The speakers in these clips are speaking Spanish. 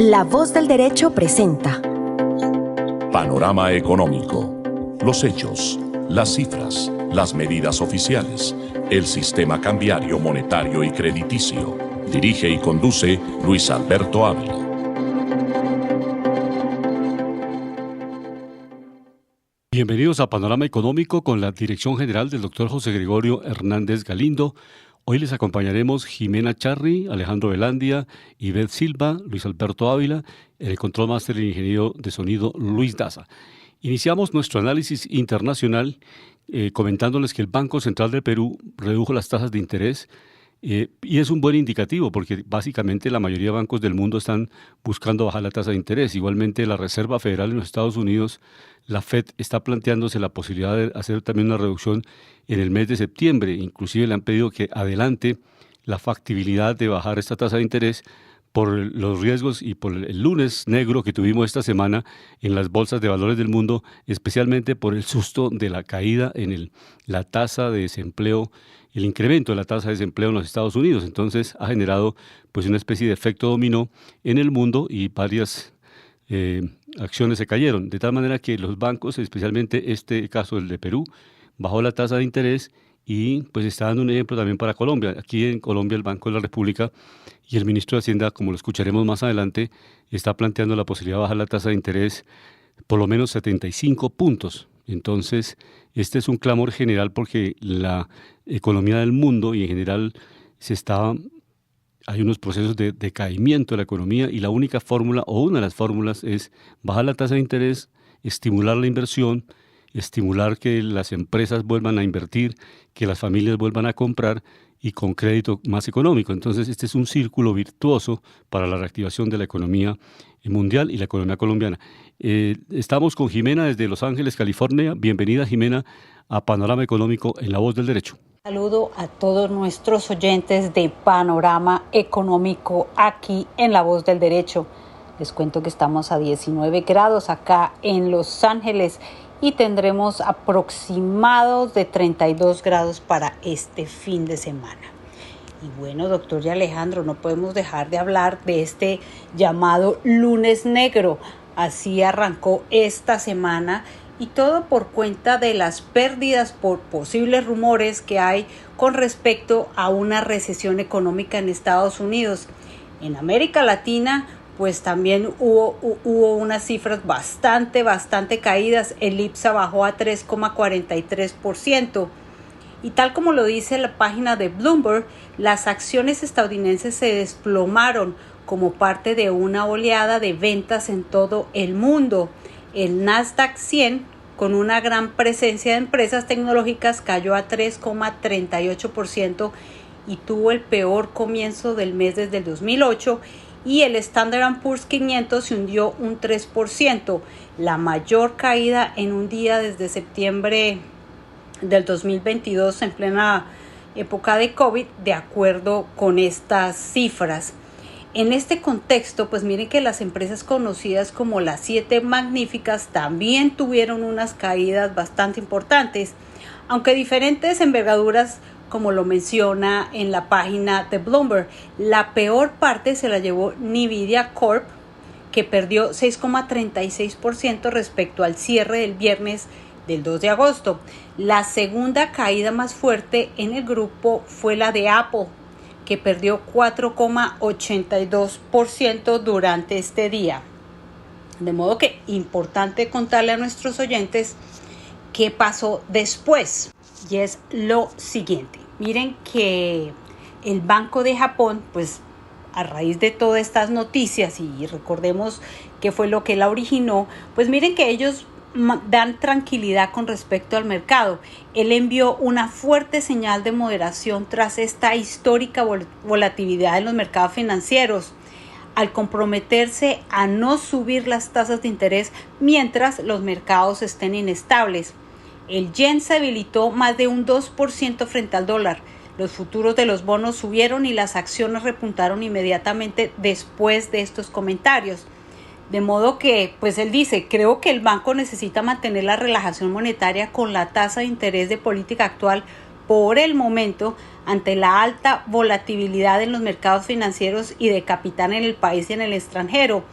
La Voz del Derecho presenta Panorama Económico. Los hechos, las cifras, las medidas oficiales, el sistema cambiario, monetario y crediticio. Dirige y conduce Luis Alberto Ávila. Bienvenidos a Panorama Económico con la dirección general del Dr. José Gregorio Hernández Galindo. Hoy les acompañaremos Jimena Charri, Alejandro Velandia, Ivette Silva, Luis Alberto Ávila, el control máster y ingeniero de sonido Luis Daza. Iniciamos nuestro análisis internacional comentándoles que el Banco Central del Perú redujo las tasas de interés y es un buen indicativo porque básicamente la mayoría de bancos del mundo están buscando bajar la tasa de interés. Igualmente la Reserva Federal en los Estados Unidos, la Fed, está planteándose la posibilidad de hacer también una reducción en el mes de septiembre. Inclusive le han pedido que adelante la factibilidad de bajar esta tasa de interés por los riesgos y por el lunes negro que tuvimos esta semana en las bolsas de valores del mundo, especialmente por el susto de la caída en la tasa de desempleo, el incremento de la tasa de desempleo en los Estados Unidos. Entonces ha generado pues una especie de efecto dominó en el mundo y varias acciones se cayeron, de tal manera que los bancos, especialmente este caso el de Perú, bajó la tasa de interés y pues está dando un ejemplo también para Colombia. Aquí en Colombia el Banco de la República y el ministro de Hacienda, como lo escucharemos más adelante, está planteando la posibilidad de bajar la tasa de interés por lo menos 75 puntos. Entonces, este es un clamor general porque la economía del mundo y en general hay unos procesos de decaimiento de la economía y la única fórmula o una de las fórmulas es bajar la tasa de interés, estimular la inversión, estimular que las empresas vuelvan a invertir, que las familias vuelvan a comprar y con crédito más económico. Entonces, este es un círculo virtuoso para la reactivación de la economía mundial y la economía colombiana. Estamos con Jimena desde Los Ángeles, California. Bienvenida, Jimena, a Panorama Económico en La Voz del Derecho. Saludo a todos nuestros oyentes de Panorama Económico aquí en La Voz del Derecho. Les cuento que estamos a 19 grados acá en Los Ángeles y tendremos aproximados de 32 grados para este fin de semana. Y bueno, doctor y Alejandro, no podemos dejar de hablar de este llamado lunes negro. Así arrancó esta semana y todo por cuenta de las pérdidas por posibles rumores que hay con respecto a una recesión económica en Estados Unidos. En América Latina, pues también hubo unas cifras bastante caídas. El IPSA bajó a 3,43%. Y tal como lo dice la página de Bloomberg, las acciones estadounidenses se desplomaron como parte de una oleada de ventas en todo el mundo. El Nasdaq 100, con una gran presencia de empresas tecnológicas, cayó a 3,38% y tuvo el peor comienzo del mes desde el 2008. Y el Standard & Poor's 500 se hundió un 3%, la mayor caída en un día desde septiembre del 2022 en plena época de COVID, de acuerdo con estas cifras. En este contexto, pues miren que las empresas conocidas como las 7 magníficas también tuvieron unas caídas bastante importantes, aunque diferentes envergaduras, como lo menciona en la página de Bloomberg. La peor parte se la llevó Nvidia Corp, que perdió 6,36% respecto al cierre del viernes del 2 de agosto. La segunda caída más fuerte en el grupo fue la de Apple, que perdió 4,82% durante este día. De modo que importante contarle a nuestros oyentes qué pasó después. Y es lo siguiente. Miren que el Banco de Japón, pues a raíz de todas estas noticias, y recordemos qué fue lo que la originó, pues miren que ellos dan tranquilidad con respecto al mercado. Él envió una fuerte señal de moderación tras esta histórica volatilidad en los mercados financieros, al comprometerse a no subir las tasas de interés mientras los mercados estén inestables. El yen se debilitó más de un 2% frente al dólar. Los futuros de los bonos subieron y las acciones repuntaron inmediatamente después de estos comentarios. De modo que, pues él dice, creo que el banco necesita mantener la relajación monetaria con la tasa de interés de política actual por el momento, ante la alta volatilidad en los mercados financieros y de capital en el país y en el extranjero.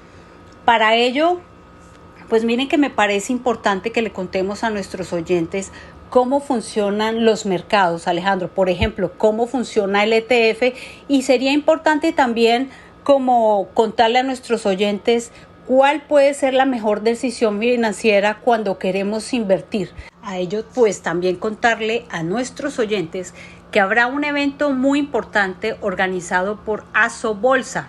Para ello, pues miren que me parece importante que le contemos a nuestros oyentes cómo funcionan los mercados, Alejandro. Por ejemplo, cómo funciona el ETF, y sería importante también como contarle a nuestros oyentes cuál puede ser la mejor decisión financiera cuando queremos invertir. A ello, pues también contarle a nuestros oyentes que habrá un evento muy importante organizado por Asobolsa,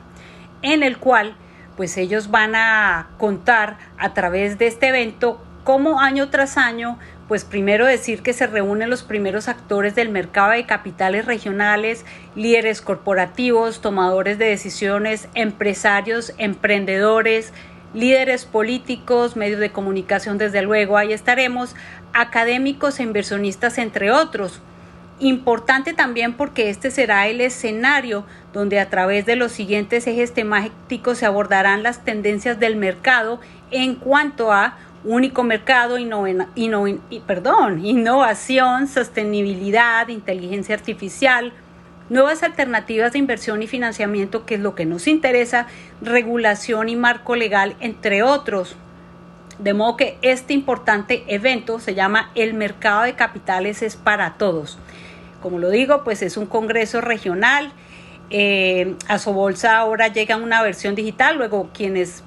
en el cual pues ellos van a contar a través de este evento cómo año tras año, pues primero decir que se reúnen los primeros actores del mercado de capitales regionales, líderes corporativos, tomadores de decisiones, empresarios, emprendedores, líderes políticos, medios de comunicación, desde luego, ahí estaremos, académicos e inversionistas, entre otros. Importante también porque este será el escenario donde a través de los siguientes ejes temáticos se abordarán las tendencias del mercado en cuanto a único mercado, innovación, sostenibilidad, inteligencia artificial, nuevas alternativas de inversión y financiamiento, que es lo que nos interesa, regulación y marco legal, entre otros. De modo que este importante evento se llama El Mercado de Capitales es para Todos. Como lo digo, pues es un congreso regional. Asobolsa ahora llega en una versión digital, luego quienes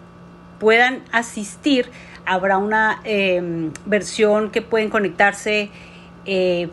puedan asistir habrá una versión que pueden conectarse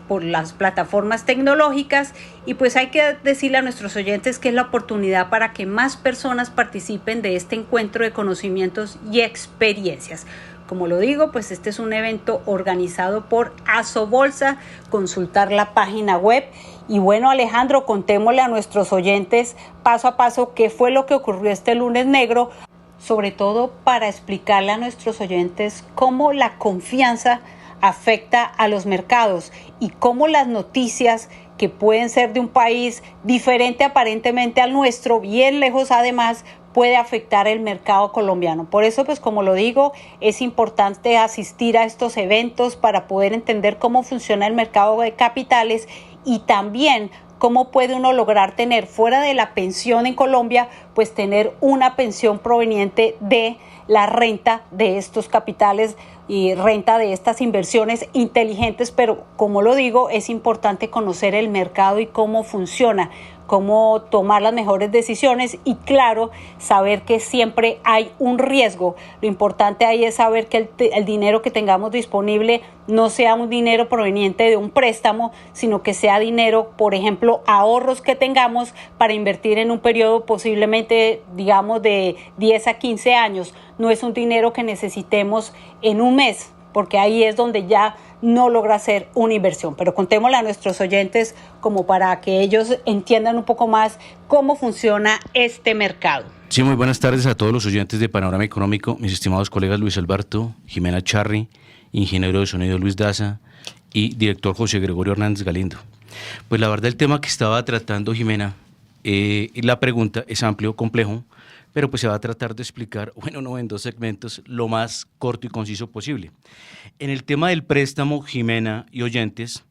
por las plataformas tecnológicas, y pues hay que decirle a nuestros oyentes que es la oportunidad para que más personas participen de este encuentro de conocimientos y experiencias. Como lo digo, pues este es un evento organizado por Asobolsa, consultar la página web. Y bueno, Alejandro, contémosle a nuestros oyentes paso a paso qué fue lo que ocurrió este lunes negro, sobre todo para explicarle a nuestros oyentes cómo la confianza afecta a los mercados y cómo las noticias que pueden ser de un país diferente aparentemente al nuestro, bien lejos además, puede afectar el mercado colombiano. Por eso, pues como lo digo, es importante asistir a estos eventos para poder entender cómo funciona el mercado de capitales y también cómo puede uno lograr tener fuera de la pensión en Colombia, pues tener una pensión proveniente de la renta de estos capitales y renta de estas inversiones inteligentes. Pero como lo digo, es importante conocer el mercado y cómo funciona, cómo tomar las mejores decisiones y claro, saber que siempre hay un riesgo. Lo importante ahí es saber que el dinero que tengamos disponible no sea un dinero proveniente de un préstamo, sino que sea dinero, por ejemplo, ahorros que tengamos para invertir en un periodo posiblemente, digamos, de 10 a 15 años. No es un dinero que necesitemos en un mes, porque ahí es donde ya no logra ser una inversión. Pero contémosle a nuestros oyentes como para que ellos entiendan un poco más cómo funciona este mercado. Sí, muy buenas tardes a todos los oyentes de Panorama Económico, mis estimados colegas Luis Alberto, Jimena Charri, ingeniero de sonido Luis Daza y director José Gregorio Hernández Galindo. Pues la verdad el tema que estaba tratando Jimena, la pregunta es amplio, complejo, pero pues se va a tratar de explicar, bueno, no en dos segmentos, lo más corto y conciso posible. En el tema del préstamo, Jimena y oyentes,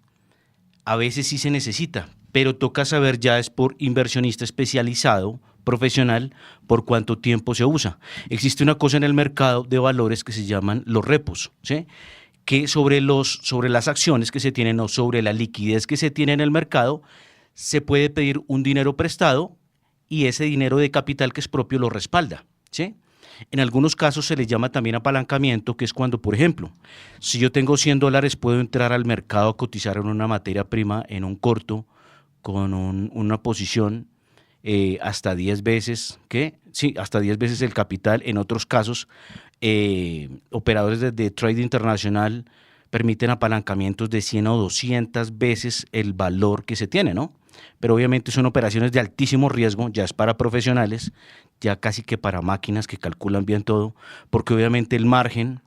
a veces sí se necesita, pero toca saber ya es por inversionista especializado, profesional, por cuánto tiempo se usa. Existe una cosa en el mercado de valores que se llaman los repos, ¿sí? Que sobre las acciones que se tienen o sobre la liquidez que se tiene en el mercado, se puede pedir un dinero prestado y ese dinero de capital que es propio lo respalda, ¿sí? En algunos casos se le llama también apalancamiento, que es cuando, por ejemplo, si yo tengo $100, puedo entrar al mercado a cotizar en una materia prima en un corto con una posición hasta 10 veces, hasta 10 veces el capital. En otros casos, operadores de trading internacional permiten apalancamientos de 100 o 200 veces el valor que se tiene, ¿no? Pero obviamente son operaciones de altísimo riesgo, ya es para profesionales, ya casi que para máquinas que calculan bien todo, porque obviamente el margen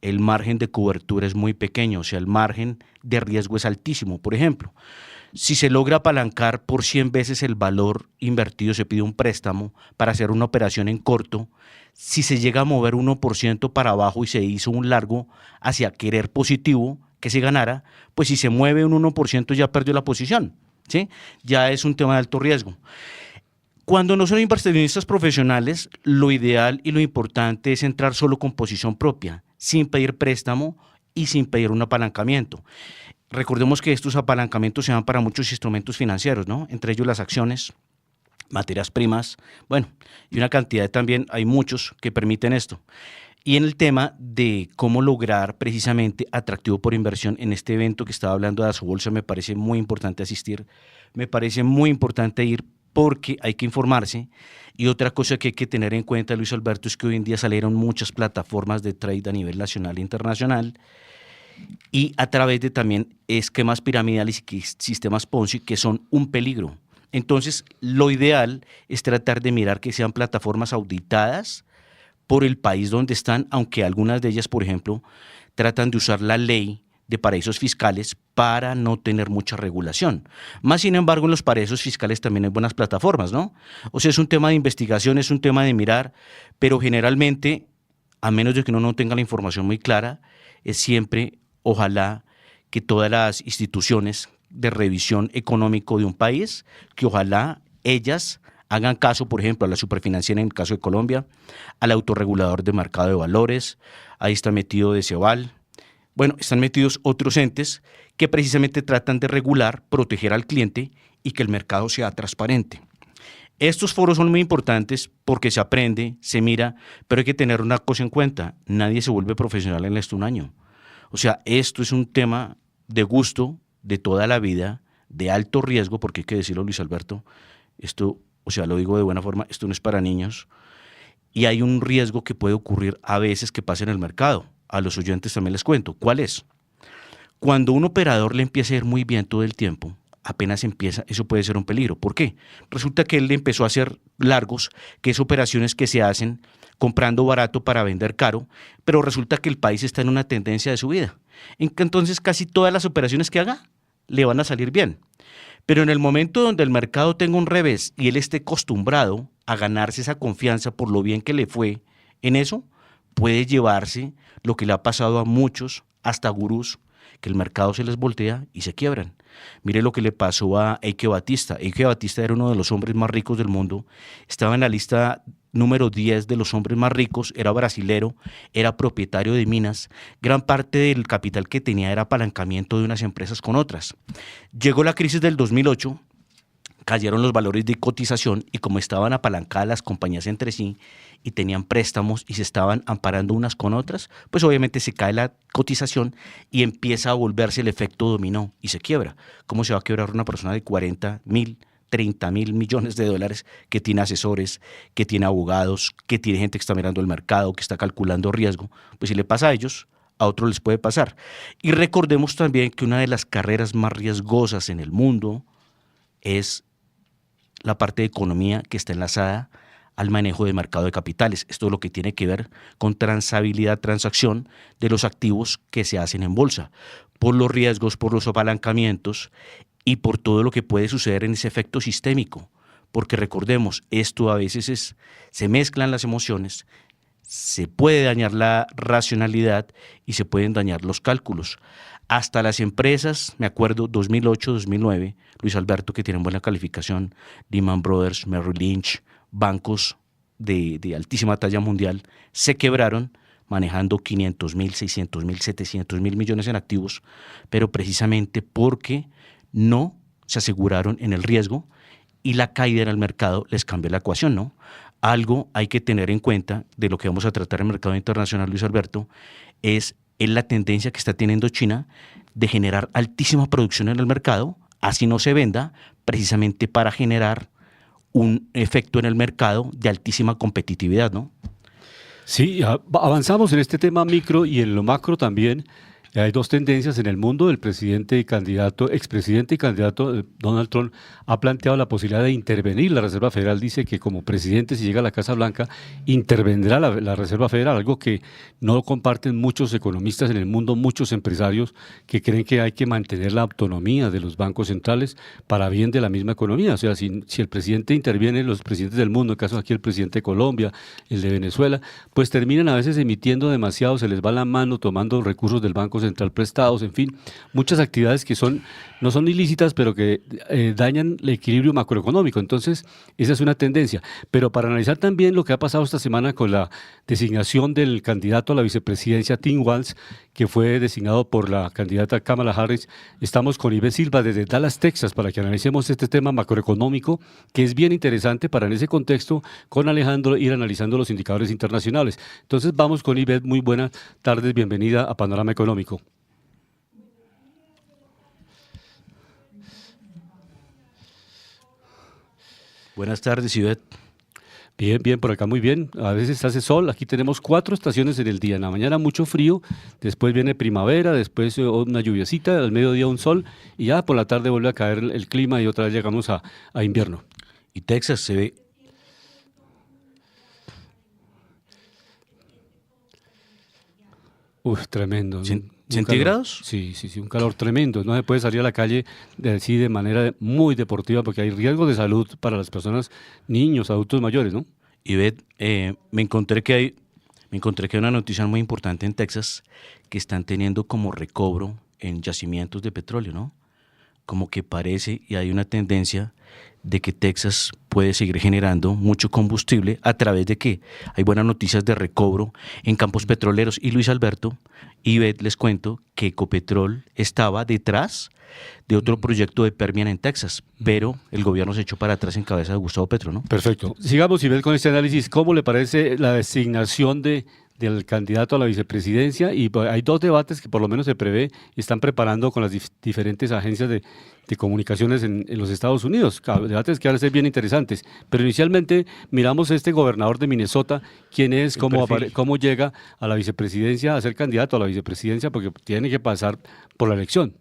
de cobertura es muy pequeño, o sea, el margen de riesgo es altísimo. Por ejemplo, si se logra apalancar por 100 veces el valor invertido, se pide un préstamo para hacer una operación en corto. Si se llega a mover 1% para abajo y se hizo un largo hacia querer positivo, que se ganara, pues si se mueve un 1% ya perdió la posición, ¿sí? Ya es un tema de alto riesgo. Cuando no son inversionistas profesionales, lo ideal y lo importante es entrar solo con posición propia, sin pedir préstamo y sin pedir un apalancamiento. Recordemos que estos apalancamientos se dan para muchos instrumentos financieros, ¿no? Entre ellos las acciones, materias primas, bueno, y una cantidad también, hay muchos que permiten esto. Y en el tema de cómo lograr precisamente atractivo por inversión, en este evento que estaba hablando de Asobolsa, me parece muy importante asistir, me parece muy importante ir porque hay que informarse. Y otra cosa que hay que tener en cuenta, Luis Alberto, es que hoy en día salieron muchas plataformas de trade a nivel nacional e internacional, y a través de también esquemas piramidales y sistemas Ponzi que son un peligro. Entonces, lo ideal es tratar de mirar que sean plataformas auditadas por el país donde están, aunque algunas de ellas, por ejemplo, tratan de usar la ley de paraísos fiscales para no tener mucha regulación. Más sin embargo, en los paraísos fiscales también hay buenas plataformas, ¿no? O sea, es un tema de investigación, es un tema de mirar, pero generalmente, a menos de que uno no tenga la información muy clara, es siempre, ojalá, que todas las instituciones de revisión económico de un país, que ojalá ellas hagan caso, por ejemplo, a la superfinanciera en el caso de Colombia, al autorregulador de mercado de valores, ahí está metido DECEVAL, bueno, están metidos otros entes que precisamente tratan de regular, proteger al cliente y que el mercado sea transparente. Estos foros son muy importantes porque se aprende, se mira, pero hay que tener una cosa en cuenta, nadie se vuelve profesional en esto un año. O sea, esto es un tema de gusto de toda la vida, de alto riesgo, porque hay que decirlo, Luis Alberto, esto, o sea, lo digo de buena forma, esto no es para niños, y hay un riesgo que puede ocurrir a veces que pasa en el mercado. A los oyentes también les cuento. ¿Cuál es? Cuando un operador le empieza a ir muy bien todo el tiempo, apenas empieza, eso puede ser un peligro. ¿Por qué? Resulta que él empezó a hacer largos, que es operaciones que se hacen comprando barato para vender caro, pero resulta que el país está en una tendencia de subida. Entonces casi todas las operaciones que haga le van a salir bien. Pero en el momento donde el mercado tenga un revés y él esté acostumbrado a ganarse esa confianza por lo bien que le fue en eso, puede llevarse lo que le ha pasado a muchos, hasta gurús, que el mercado se les voltea y se quiebran. Mire lo que le pasó a Eike Batista. Eike Batista era uno de los hombres más ricos del mundo, estaba en la lista número 10 de los hombres más ricos, era brasilero, era propietario de minas, gran parte del capital que tenía era apalancamiento de unas empresas con otras. Llegó la crisis del 2008, cayeron los valores de cotización y como estaban apalancadas las compañías entre sí y tenían préstamos y se estaban amparando unas con otras, pues obviamente se cae la cotización y empieza a volverse el efecto dominó y se quiebra. ¿Cómo se va a quebrar una persona de 40.000, 30.000 millones de dólares que tiene asesores, que tiene abogados, que tiene gente que está mirando el mercado, que está calculando riesgo? Pues si le pasa a ellos, a otros les puede pasar. Y recordemos también que una de las carreras más riesgosas en el mundo es la parte de economía que está enlazada al manejo de mercado de capitales. Esto es lo que tiene que ver con transabilidad, transacción de los activos que se hacen en bolsa, por los riesgos, por los apalancamientos y por todo lo que puede suceder en ese efecto sistémico. Porque recordemos, esto a veces se mezclan las emociones, se puede dañar la racionalidad y se pueden dañar los cálculos. Hasta las empresas, me acuerdo, 2008, 2009, Luis Alberto, que tienen buena calificación, Lehman Brothers, Merrill Lynch, bancos de altísima talla mundial, se quebraron manejando 500.000, 600.000, 700.000 millones en activos, pero precisamente porque no se aseguraron en el riesgo y la caída en el mercado les cambió la ecuación, ¿no? Algo hay que tener en cuenta de lo que vamos a tratar en el mercado internacional, Luis Alberto, es la tendencia que está teniendo China de generar altísima producción en el mercado, así no se venda, precisamente para generar un efecto en el mercado de altísima competitividad, ¿no? Sí, avanzamos en este tema micro y en lo macro también. Hay dos tendencias en el mundo. El presidente y candidato, expresidente y candidato Donald Trump ha planteado la posibilidad de intervenir. La Reserva Federal dice que como presidente, si llega a la Casa Blanca, intervendrá la Reserva Federal, algo que no comparten muchos economistas en el mundo, muchos empresarios que creen que hay que mantener la autonomía de los bancos centrales para bien de la misma economía. O sea, si el presidente interviene, los presidentes del mundo, en el caso aquí el presidente de Colombia, el de Venezuela, pues terminan a veces emitiendo demasiado, se les va la mano tomando recursos del Banco Central Central Prestados, en fin, muchas actividades que no son ilícitas, pero que dañan el equilibrio macroeconómico. Entonces, esa es una tendencia. Pero para analizar también lo que ha pasado esta semana con la designación del candidato a la vicepresidencia, Tim Walz, que fue designado por la candidata Kamala Harris, estamos con Ivette Silva desde Dallas, Texas, para que analicemos este tema macroeconómico, que es bien interesante para en ese contexto, con Alejandro, ir analizando los indicadores internacionales. Entonces vamos con Ivette. Muy buenas tardes, bienvenida a Panorama Económico. Buenas tardes, Ivette. Bien, bien, por acá muy bien. A veces hace sol. Aquí tenemos 4 estaciones en el día. En la mañana mucho frío, después viene primavera, después una lluviecita, al mediodía un sol y ya por la tarde vuelve a caer el clima y otra vez llegamos a invierno. Y Texas se ve... Tremendo. ¿Centígrados? Sí, un calor tremendo. No se puede salir a la calle así de manera muy deportiva porque hay riesgo de salud para las personas, niños, adultos mayores, ¿no? Y me encontré que hay una noticia muy importante en Texas que están teniendo como recobro en yacimientos de petróleo, ¿no? Como que parece y hay una tendencia de que Texas puede seguir generando mucho combustible a través de que hay buenas noticias de recobro en campos petroleros. Y Luis Alberto, Ivette, les cuento que Ecopetrol estaba detrás de otro proyecto de Permian en Texas, pero el gobierno se echó para atrás en cabeza de Gustavo Petro, ¿no? Perfecto. Sigamos, Ivette, con este análisis. ¿Cómo le parece la designación del candidato a la vicepresidencia? Y hay 2 debates que por lo menos se prevé y están preparando con las diferentes agencias de comunicaciones en los Estados Unidos. Debates que van a ser bien interesantes. Pero inicialmente miramos este gobernador de Minnesota, quién es, cómo llega a la vicepresidencia, a ser candidato a la vicepresidencia, porque tiene que pasar por la elección.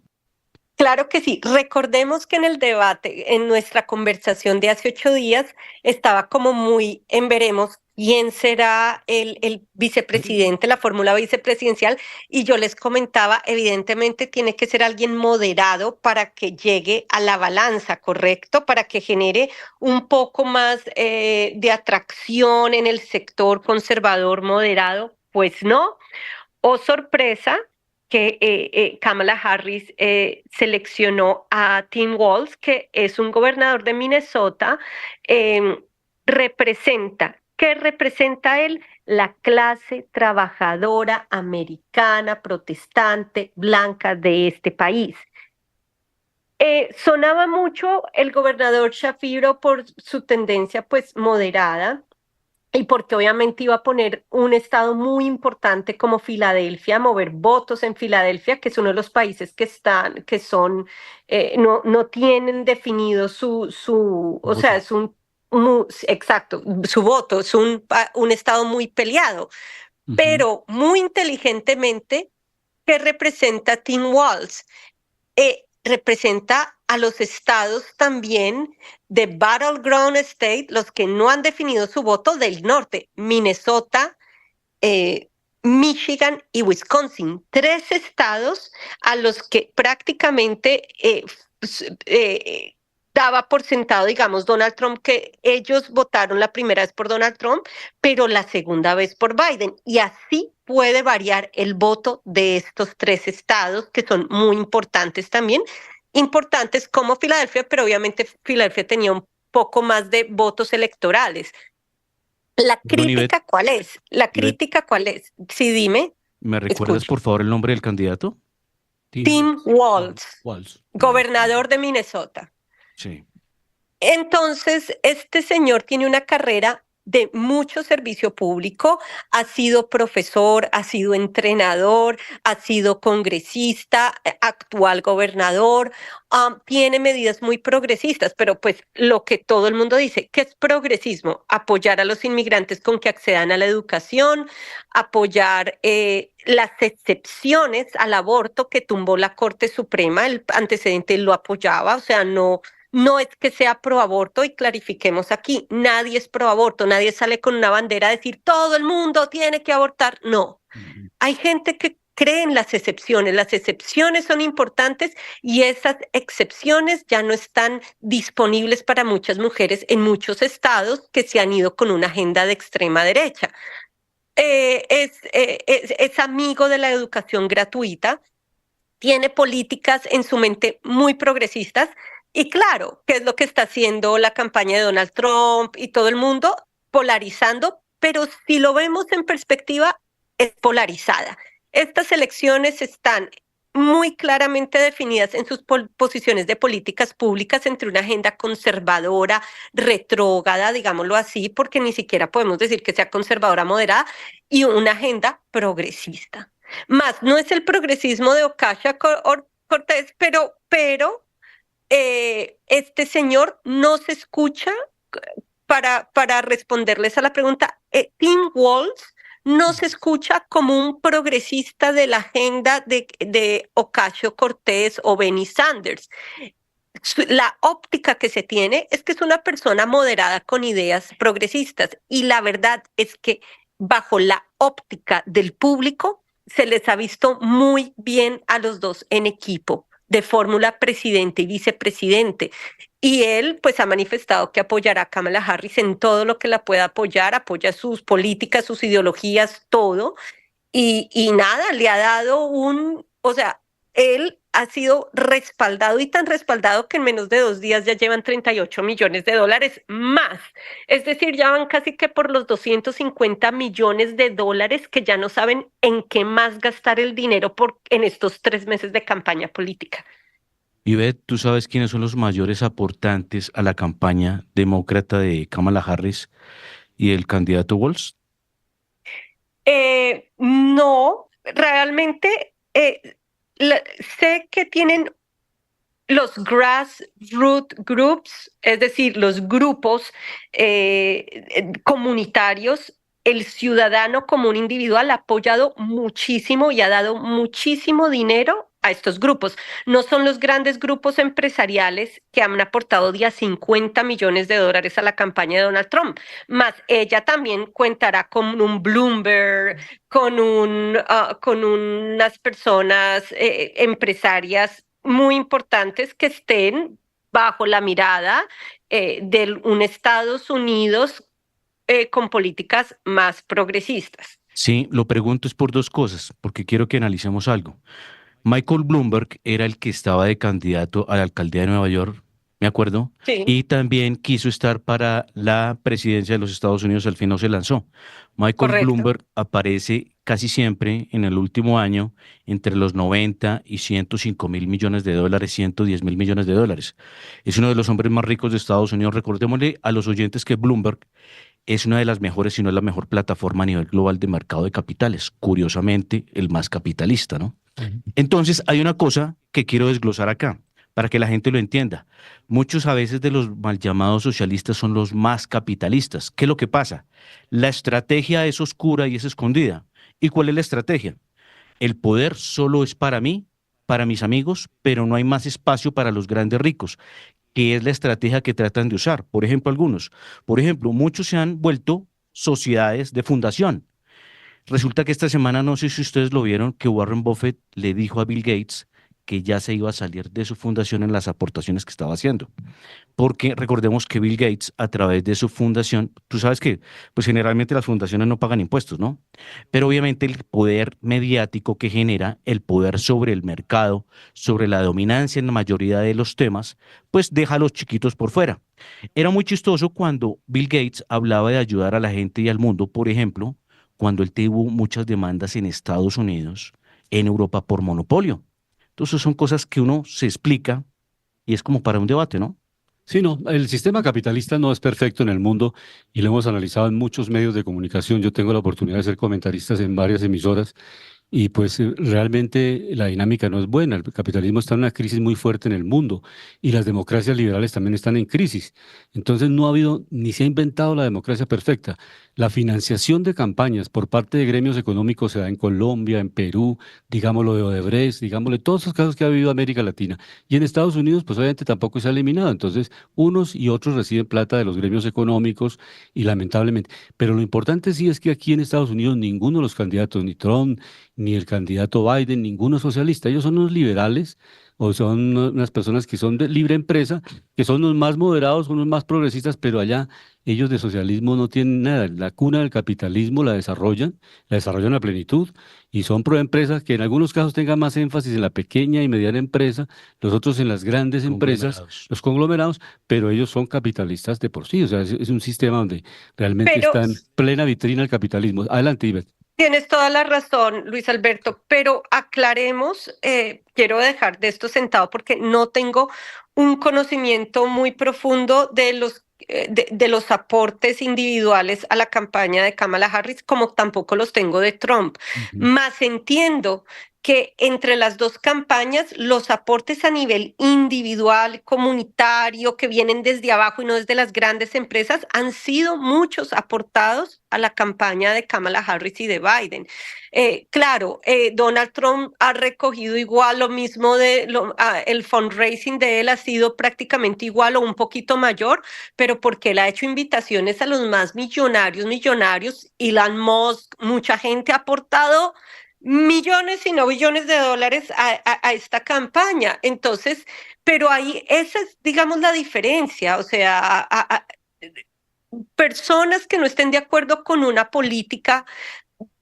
Claro que sí. Recordemos que en el debate, en nuestra conversación de hace 8 días, estaba como muy en veremos quién será el vicepresidente, la fórmula vicepresidencial, y yo les comentaba, evidentemente tiene que ser alguien moderado para que llegue a la balanza, ¿correcto? Para que genere un poco más de atracción en el sector conservador moderado. Pues no. Oh, sorpresa, que Kamala Harris seleccionó a Tim Walz, que es un gobernador de Minnesota. ¿Qué representa él? La clase trabajadora americana, protestante, blanca de este país. Sonaba mucho el gobernador Shapiro por su tendencia pues moderada, y porque obviamente iba a poner un estado muy importante como Filadelfia, mover votos en Filadelfia, que es uno de los países no tienen definido o sea, es exacto, su voto, es un estado muy peleado, pero muy inteligentemente, ¿qué representa Tim Walz? Representa a los estados también de Battleground State, los que no han definido su voto del norte, Minnesota, Michigan y Wisconsin. 3 estados a los que prácticamente daba por sentado, digamos, Donald Trump, que ellos votaron la primera vez por Donald Trump, pero la segunda vez por Biden. Y así puede variar el voto de estos 3 estados, que son muy importantes también, importantes como Filadelfia, pero obviamente Filadelfia tenía un poco más de votos electorales. ¿La crítica cuál es? Sí, dime. ¿Me recuerdas, por favor, el nombre del candidato? Tim Walz, gobernador de Minnesota. Sí. Entonces, este señor tiene una carrera de mucho servicio público, ha sido profesor, ha sido entrenador, ha sido congresista, actual gobernador, tiene medidas muy progresistas, pero pues lo que todo el mundo dice, ¿qué es progresismo? Apoyar a los inmigrantes con que accedan a la educación, apoyar las excepciones al aborto que tumbó la Corte Suprema, el antecedente lo apoyaba, o sea, no es que sea pro aborto, y clarifiquemos aquí, nadie es pro aborto, nadie sale con una bandera a decir todo el mundo tiene que abortar. No, hay gente que cree en las excepciones son importantes y esas excepciones ya no están disponibles para muchas mujeres en muchos estados que se han ido con una agenda de extrema derecha. Es amigo de la educación gratuita. tiene políticas en su mente muy progresistas. Y claro, ¿qué es lo que está haciendo la campaña de Donald Trump y todo el mundo? Polarizando, pero si lo vemos en perspectiva, es polarizada. Estas elecciones están muy claramente definidas en sus posiciones de políticas públicas entre una agenda conservadora, retrógrada, digámoslo así, porque ni siquiera podemos decir que sea conservadora moderada, y una agenda progresista. Más, no es el progresismo de Ocasio-Cortez, pero este señor no se escucha para responderles a la pregunta. Tim Walz no se escucha como un progresista de la agenda de Ocasio-Cortez o Bernie Sanders. La óptica que se tiene es que es una persona moderada con ideas progresistas, y la verdad es que bajo la óptica del público se les ha visto muy bien a los dos en equipo de fórmula presidente y vicepresidente. Y él pues ha manifestado que apoyará a Kamala Harris en todo lo que la pueda apoyar, apoya sus políticas, sus ideologías, todo. Y nada, le ha dado o sea, él ha sido respaldado, y tan respaldado que en menos de 2 días ya llevan $38 millones más. Es decir, ya van casi que por los $250 millones que ya no saben en qué más gastar el dinero en estos 3 meses de campaña política. Y Beth, ¿tú sabes quiénes son los mayores aportantes a la campaña demócrata de Kamala Harris y el candidato Walz? No, realmente sé que tienen los grassroots groups, es decir, los grupos comunitarios. El ciudadano común individual ha apoyado muchísimo y ha dado muchísimo dinero a estos grupos. No son los grandes grupos empresariales que han aportado ya $50 millones a la campaña de Donald Trump. Más ella también contará con un Bloomberg, con unas personas empresarias muy importantes que estén bajo la mirada de un Estados Unidos con políticas más progresistas. Sí, lo pregunto es por dos cosas, porque quiero que analicemos algo. Michael Bloomberg era el que estaba de candidato a la alcaldía de Nueva York, me acuerdo, Sí, y también quiso estar para la presidencia de los Estados Unidos, al fin no se lanzó. Michael correcto. Bloomberg aparece casi siempre en el último año entre los 90 y $105.000 millones, $110.000 millones. Es uno de los hombres más ricos de Estados Unidos. Recordémosle a los oyentes que Bloomberg es una de las mejores, si no es la mejor plataforma a nivel global de mercado de capitales. Curiosamente, el más capitalista, ¿no? Entonces, hay una cosa que quiero desglosar acá, para que la gente lo entienda. Muchos a veces de los mal llamados socialistas son los más capitalistas. ¿Qué es lo que pasa? La estrategia es oscura y es escondida. ¿Y cuál es la estrategia? El poder solo es para mí, para mis amigos, pero no hay más espacio para los grandes ricos, que es la estrategia que tratan de usar. Por ejemplo, algunos. Por ejemplo, muchos se han vuelto sociedades de fundación. Resulta que esta semana, no sé si ustedes lo vieron, que Warren Buffett le dijo a Bill Gates que ya se iba a salir de su fundación en las aportaciones que estaba haciendo. Porque recordemos que Bill Gates, a través de su fundación, tú sabes que pues generalmente las fundaciones no pagan impuestos, ¿no? Pero obviamente el poder mediático que genera, el poder sobre el mercado, sobre la dominancia en la mayoría de los temas, pues deja a los chiquitos por fuera. Era muy chistoso cuando Bill Gates hablaba de ayudar a la gente y al mundo, por ejemplo, cuando él tuvo muchas demandas en Estados Unidos, en Europa por monopolio. Entonces son cosas que uno se explica y es como para un debate, ¿no? Sí, no, el sistema capitalista no es perfecto en el mundo y lo hemos analizado en muchos medios de comunicación. Yo tengo la oportunidad de ser comentarista en varias emisoras y pues realmente la dinámica no es buena. El capitalismo está en una crisis muy fuerte en el mundo y las democracias liberales también están en crisis. Entonces no ha habido ni se ha inventado la democracia perfecta. La financiación de campañas por parte de gremios económicos se da en Colombia, en Perú, digámoslo de Odebrecht, digámosle todos esos casos que ha vivido América Latina. Y en Estados Unidos, pues obviamente tampoco se ha eliminado. Entonces, unos y otros reciben plata de los gremios económicos y lamentablemente. Pero lo importante sí es que aquí en Estados Unidos ninguno de los candidatos, ni Trump, ni el candidato Biden, ninguno socialista. Ellos son unos liberales o son unas personas que son de libre empresa, que son los más moderados, son los más progresistas, pero allá ellos de socialismo no tienen nada. La cuna del capitalismo la desarrollan a plenitud y son pro empresas que en algunos casos tengan más énfasis en la pequeña y mediana empresa, los otros en las grandes empresas, Conglomerados. los conglomerados, pero ellos son capitalistas de por sí. O sea, es un sistema donde realmente Pero está en plena vitrina el capitalismo. Adelante, Ivette. tienes toda la razón, Luis Alberto, pero aclaremos, quiero dejar de esto sentado porque no tengo un conocimiento muy profundo de los aportes individuales a la campaña de Kamala Harris, como tampoco los tengo de Trump. Ujú. Más entiendo que entre las dos campañas, los aportes a nivel individual, comunitario, que vienen desde abajo y no desde las grandes empresas, han sido muchos aportados a la campaña de Kamala Harris y de Biden. Claro, Donald Trump ha recogido igual lo mismo el fundraising de él ha sido prácticamente igual o un poquito mayor, pero porque él ha hecho invitaciones a los más millonarios, Elon Musk, mucha gente ha aportado millones y no billones de dólares a esta campaña. Entonces, pero ahí esa es, digamos, la diferencia. O sea, personas que no estén de acuerdo con una política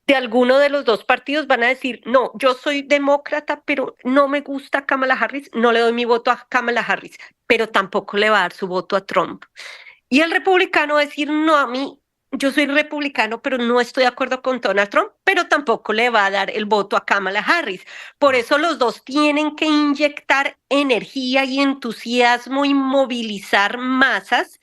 de alguno de los dos partidos van a decir, no, yo soy demócrata, pero no me gusta Kamala Harris, no le doy mi voto a Kamala Harris, pero tampoco le va a dar su voto a Trump. Y el republicano va a decir, no, a mí, yo soy republicano, pero no estoy de acuerdo con Donald Trump, pero tampoco le va a dar el voto a Kamala Harris. Por eso los dos tienen que inyectar energía y entusiasmo y movilizar masas.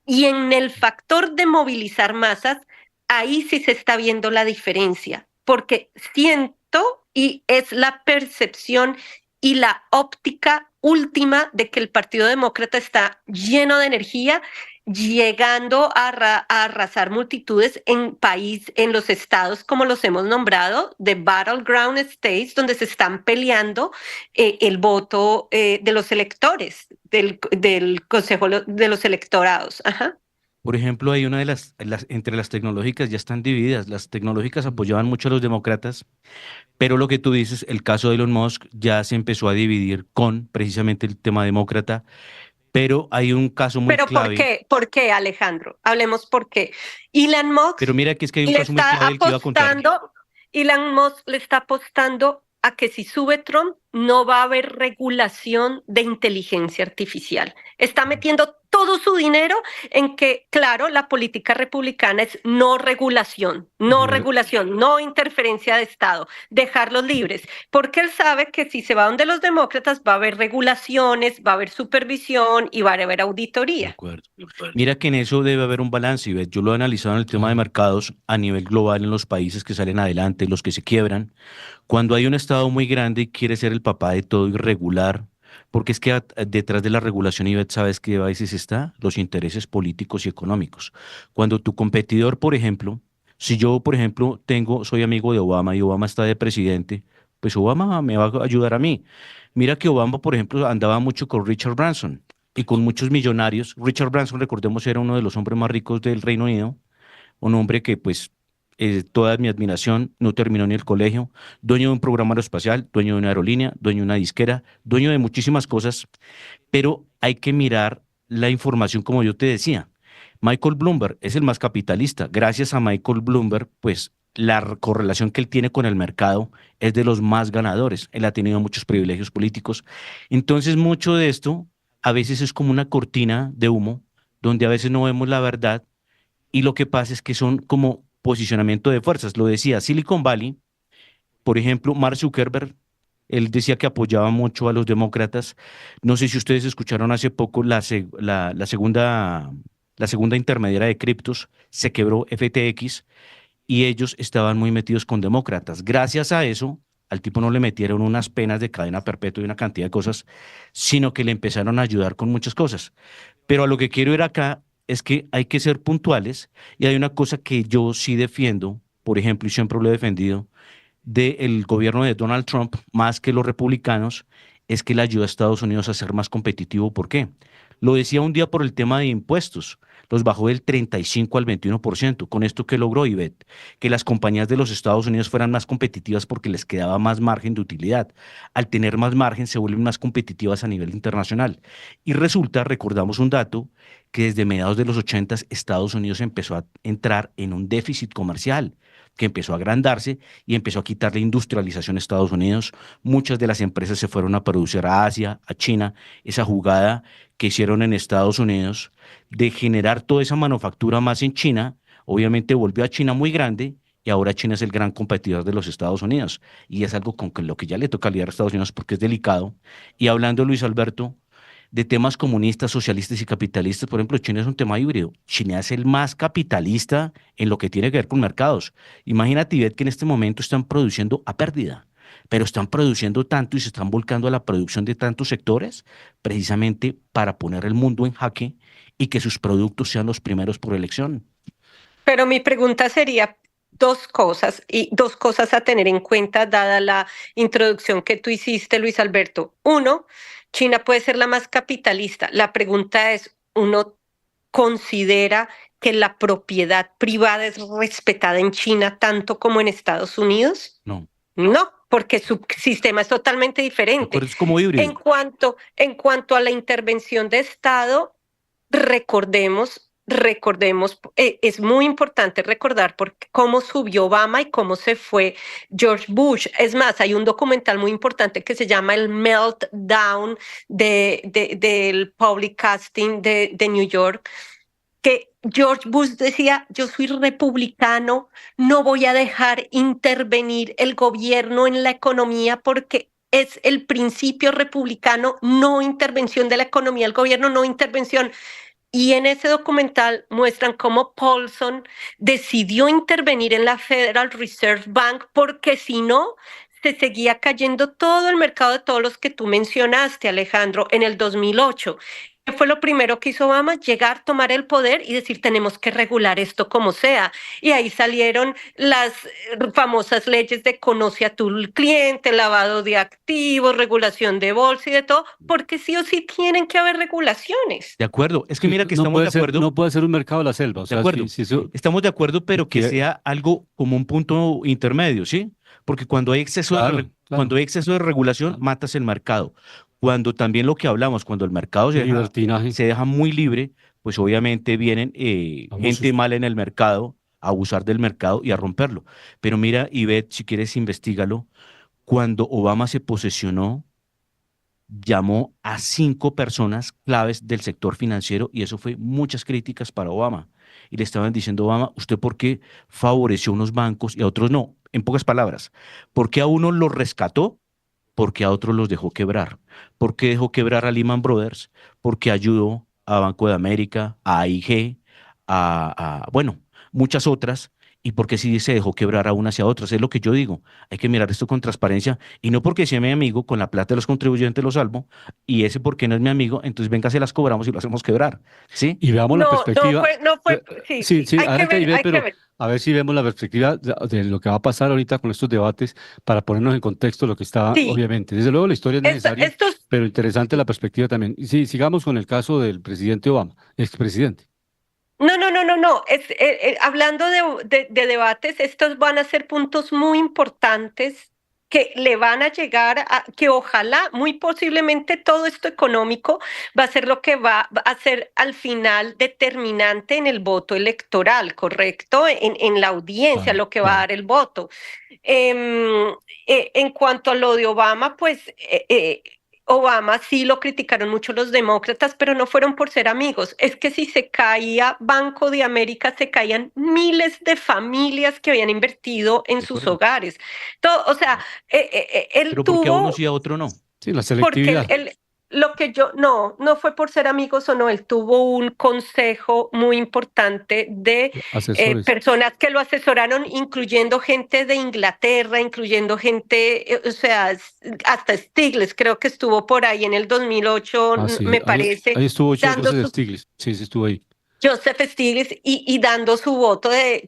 Y en el factor de movilizar masas, ahí sí se está viendo la diferencia, porque siento y es la percepción y la óptica última de que el Partido Demócrata está lleno de energía, llegando a arrasar multitudes en los estados como los hemos nombrado, de battleground states, donde se están peleando el voto de los electores, del Consejo de los Electorados. Ajá. Por ejemplo, hay una de entre las tecnológicas ya están divididas. Las tecnológicas apoyaban mucho a los demócratas, pero lo que tú dices, el caso de Elon Musk ya se empezó a dividir con precisamente el tema demócrata, pero hay un caso muy Pero ¿por clave. qué? ¿Por qué, Alejandro? Hablemos por qué. Elon Pero Musk mira que es que hay un le caso muy está clave del que iba a contar. Elon Musk le está apostando a que si sube Trump no va a haber regulación de inteligencia artificial. Está metiendo todo su dinero en que, claro, la política republicana es Yo- no interferencia de Estado, dejarlos libres, porque él sabe que si se va donde los demócratas va a haber regulaciones, va a haber supervisión y va a haber De auditoría. acuerdo. Mira que en eso debe haber un balance, Ivette. Yo lo he analizado en el tema de Claro. mercados a nivel global en los países que salen adelante, los que se quiebran. Cuando hay un Estado muy grande y quiere ser el papá de todo y regular, porque es que detrás de la regulación, Ivette, ¿sabes qué a veces está? Los intereses políticos y económicos. Cuando tu competidor, por ejemplo, si yo, por ejemplo, soy amigo de Obama y Obama está de presidente, pues Obama me va a ayudar a mí. Mira que Obama, por ejemplo, andaba mucho con Richard Branson y con muchos millonarios. Richard Branson, recordemos, era uno de los hombres más ricos del Reino Unido, un hombre que pues toda mi admiración, no terminó ni el colegio, dueño de un programa aeroespacial, dueño de una aerolínea, dueño de una disquera, dueño de muchísimas cosas, pero hay que mirar la información como yo te decía. Michael Bloomberg es el más capitalista. Gracias a Michael Bloomberg, pues correlación que él tiene con el mercado es de los más ganadores. Él ha tenido muchos privilegios políticos. Entonces, mucho de esto a veces es como una cortina de humo, donde a veces no vemos la verdad y lo que pasa es que son como posicionamiento de fuerzas. Lo decía Silicon Valley, por ejemplo, Mark Zuckerberg, él decía que apoyaba mucho a los demócratas. No sé si ustedes escucharon hace poco la segunda intermediaria de criptos, se quebró FTX y ellos estaban muy metidos con demócratas. Gracias a eso, al tipo no le metieron unas penas de cadena perpetua y una cantidad de cosas, sino que le empezaron a ayudar con muchas cosas. Pero a lo que quiero ir acá es que hay que ser puntuales y hay una cosa que yo sí defiendo, por ejemplo, y siempre lo he defendido, del gobierno de Donald Trump, más que los republicanos, es que le ayuda a Estados Unidos a ser más competitivo. ¿Por qué? Lo decía un día por el tema de impuestos. Los bajó del 35 al 21%. ¿Con esto qué logró Ivette? Que las compañías de los Estados Unidos fueran más competitivas porque les quedaba más margen de utilidad. Al tener más margen se vuelven más competitivas a nivel internacional. Y resulta, recordamos un dato, que desde mediados de los 80 Estados Unidos empezó a entrar en un déficit comercial que empezó a agrandarse y empezó a quitar la industrialización a Estados Unidos. Muchas de las empresas se fueron a producir a Asia, a China. Esa jugada que hicieron en Estados Unidos de generar toda esa manufactura más en China, obviamente volvió a China muy grande y ahora China es el gran competidor de los Estados Unidos. Y es algo con lo que ya le toca lidiar a Estados Unidos porque es delicado. Y hablando, Luis Alberto, de temas comunistas, socialistas y capitalistas, por ejemplo, China es un tema híbrido. China es el más capitalista en lo que tiene que ver con mercados. Imagínate, Ivette, que en este momento están produciendo a pérdida, pero están produciendo tanto y se están volcando a la producción de tantos sectores precisamente para poner el mundo en jaque y que sus productos sean los primeros por elección. Pero mi pregunta sería dos cosas y dos cosas a tener en cuenta dada la introducción que tú hiciste, Luis Alberto. Uno, China puede ser la más capitalista. La pregunta es, ¿uno considera que la propiedad privada es respetada en China tanto como en Estados Unidos? No, No, porque su sistema es totalmente de diferente. acuerdo, es como híbrido. En cuanto a la intervención de Estado, recordemos, es muy importante recordar cómo subió Obama y cómo se fue George Bush. Es más, hay un documental muy importante que se llama El Meltdown del Public Casting de New York, que George Bush decía, yo soy republicano, no voy a dejar intervenir el gobierno en la economía porque es el principio republicano, no intervención de la economía, el gobierno, no intervención. Y en ese documental muestran cómo Paulson decidió intervenir en la Federal Reserve Bank porque si no, se seguía cayendo todo el mercado de todos los que tú mencionaste, Alejandro, en el 2008. ¿Qué fue lo primero que hizo Obama? Llegar, tomar el poder y decir, tenemos que regular esto como sea. Y ahí salieron las famosas leyes de conoce a tu cliente, lavado de activos, regulación de bolsa y de todo, porque sí o sí tienen que haber regulaciones. De acuerdo, es que mira que No estamos puede de ser, acuerdo. no puede ser un mercado de la selva. O De sea, acuerdo, estamos de acuerdo, pero que que- sea algo como un punto intermedio, ¿sí? Porque cuando hay exceso Claro, de, claro. cuando hay exceso de regulación, Claro. matas el mercado. Cuando también lo que hablamos, cuando el mercado Libertinaje, se deja muy libre, pues obviamente vienen gente abusos. mala en el mercado a abusar del mercado y a romperlo. Pero mira, Ivette, si quieres, investigalo. Cuando Obama se posesionó, llamó a 5 personas claves del sector financiero y eso fue muchas críticas para Obama. Y le estaban diciendo, Obama, ¿usted por qué favoreció a unos bancos y a otros no? En pocas palabras, ¿por qué a unos los rescató? ¿Por qué a otros los dejó quebrar? ¿Por qué dejó quebrar a Lehman Brothers? ¿Por qué ayudó a Banco de América, a AIG, bueno, muchas otras? ¿Y por qué sí se dejó quebrar a unas y a otras? Es lo que yo digo. Hay que mirar esto con transparencia y no porque sea mi amigo, con la plata de los contribuyentes lo salvo y ese porque no es mi amigo, entonces venga, se las cobramos y lo hacemos quebrar. ¿Sí? Y veamos la No, perspectiva. sí, Sí, sí, sí, hay que adelante, ver, Ivette, hay que pero ver. a ver si vemos la perspectiva de lo que va a pasar ahorita con estos debates para ponernos en contexto lo que está, Sí, obviamente. Desde luego la historia es necesaria, estos, pero interesante la perspectiva también. Y sí, sigamos con el caso del presidente Obama, expresidente. no, hablando de debates, estos van a ser puntos muy importantes que le van a llegar a, que ojalá, muy posiblemente todo esto económico va a ser lo que va a ser al final determinante en el voto electoral, ¿correcto? En la audiencia, Claro, lo que va a claro. dar el voto. Em, en cuanto a lo de Obama, pues Obama sí lo criticaron mucho los demócratas, pero no fueron por ser amigos. Es que si se caía Banco de América, se caían miles de familias que habían invertido en De sus acuerdo. hogares. Todo, o sea, él Pero ¿por qué a unos tuvo y a otros no? Sí, la porque selectividad, lo que yo, no fue por ser amigos o no, él tuvo un consejo muy importante de asesores. personas que lo asesoraron, incluyendo gente de Inglaterra, incluyendo gente, o sea, hasta Stiglitz, creo que estuvo por ahí en el 2008, Ah, sí, me parece, ahí estuvo dando Joseph su, Stiglitz. Sí, sí, estuvo ahí. Joseph Stiglitz y dando su voto de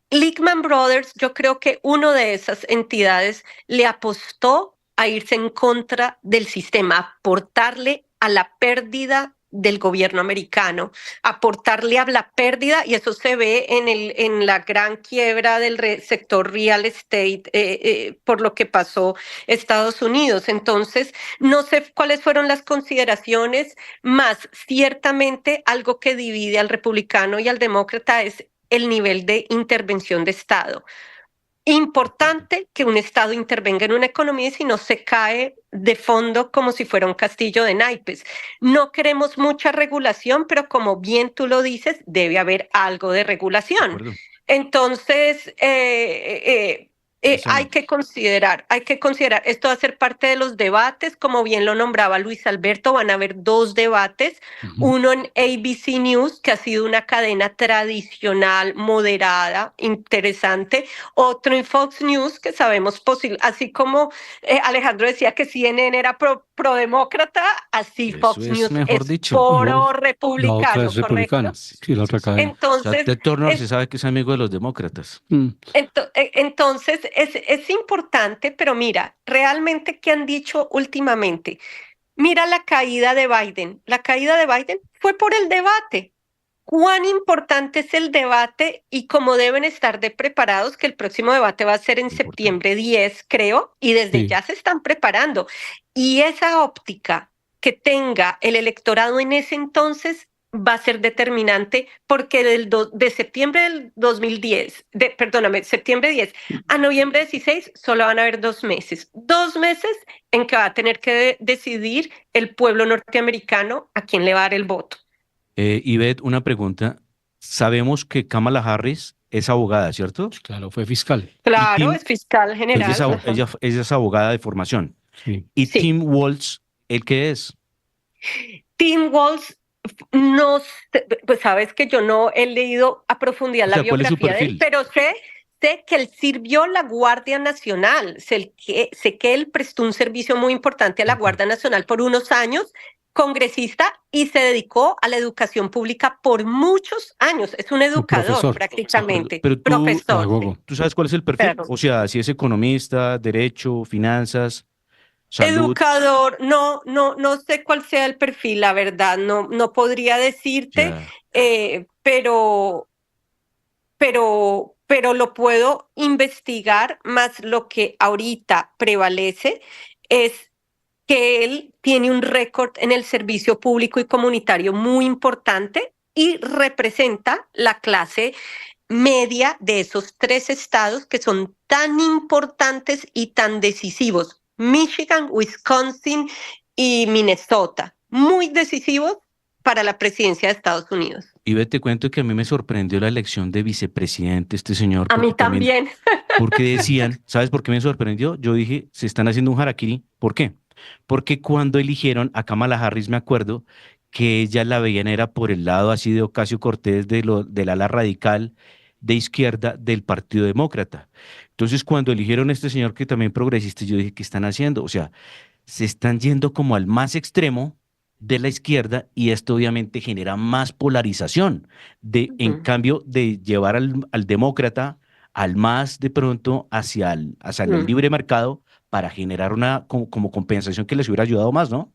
Lehman Brothers. Yo creo que uno de esas entidades le apostó a irse en contra del sistema, aportarle a la pérdida del gobierno americano, aportarle a la pérdida, y eso se ve en la gran quiebra del sector real estate por lo que pasó Estados Unidos. Entonces, no sé cuáles fueron las consideraciones, más ciertamente algo que divide al republicano y al demócrata es el nivel de intervención de Estado. Importante que un Estado intervenga en una economía y si no se cae de fondo como si fuera un castillo de naipes. No queremos mucha regulación, pero como bien tú lo dices, debe haber algo de regulación. Entonces, hay que considerar, esto va a ser parte de los debates, como bien lo nombraba Luis Alberto, van a haber dos debates, uno en ABC News, que ha sido una cadena tradicional, moderada, interesante, otro en Fox News, que sabemos posible, así como Alejandro decía que CNN era prodemócrata, así Fox es News mejor es dicho. poro La republicano, otra es republicana. ¿correcto? Sí, la otra cadena. Entonces, Ted Turner se sabe que es amigo de los demócratas. entonces es importante, pero mira, realmente, ¿qué han dicho últimamente? Mira la caída de Biden. La caída de Biden fue por el debate. ¿Cuán importante es el debate y cómo deben estar preparados? Que el próximo debate va a ser en septiembre 10, creo, y desde Sí. ya se están preparando. Y esa óptica que tenga el electorado en ese entonces va a ser determinante porque de septiembre del 2010, septiembre 10 a noviembre 16 solo van a haber 2 meses. 2 meses en que va a tener que decidir el pueblo norteamericano a quién le va a dar el voto. Ivette, una pregunta. Sabemos que Kamala Harris es abogada, ¿cierto? Claro, fue fiscal. Claro, es fiscal general. Ella es abogada de formación. Sí. ¿Y Sí. Tim Walz, él qué es? Tim Walz, no sé, pues sabes que yo no he leído a profundidad O sea, la ¿cuál es su biografía de él, perfil? pero sé que él sirvió la Guardia Nacional, sé que él prestó un servicio muy importante a la Guardia Nacional por unos años, congresista, y se dedicó a la educación pública por muchos años. Es un educador profesor. prácticamente, Pero tú, profesor. Pedagogo. ¿tú sabes cuál es el perfil? Claro. O sea, si es economista, derecho, finanzas, salud. Educador, no sé cuál sea el perfil, la verdad, no podría decirte, Ya. pero lo puedo investigar, más lo que ahorita prevalece es que él tiene un récord en el servicio público y comunitario muy importante y representa la clase media de esos 3 estados que son tan importantes y tan decisivos: Michigan, Wisconsin y Minnesota, muy decisivos para la presidencia de Estados Unidos. Y te cuento que a mí me sorprendió la elección de vicepresidente este señor. A mí Porque también. porque decían, ¿sabes por qué me sorprendió? Yo dije, se están haciendo un harakiri. ¿Por qué? Porque cuando eligieron a Kamala Harris, me acuerdo que ella la veían era por el lado así de Ocasio Cortés, del ala radical de izquierda del Partido Demócrata. Entonces, cuando eligieron a este señor que también progresista, yo dije, ¿qué están haciendo? O sea, se están yendo como al más extremo de la izquierda y esto obviamente genera más polarización. En cambio, de llevar al demócrata al más de pronto hacia el libre mercado para generar una como compensación que les hubiera ayudado más, ¿no?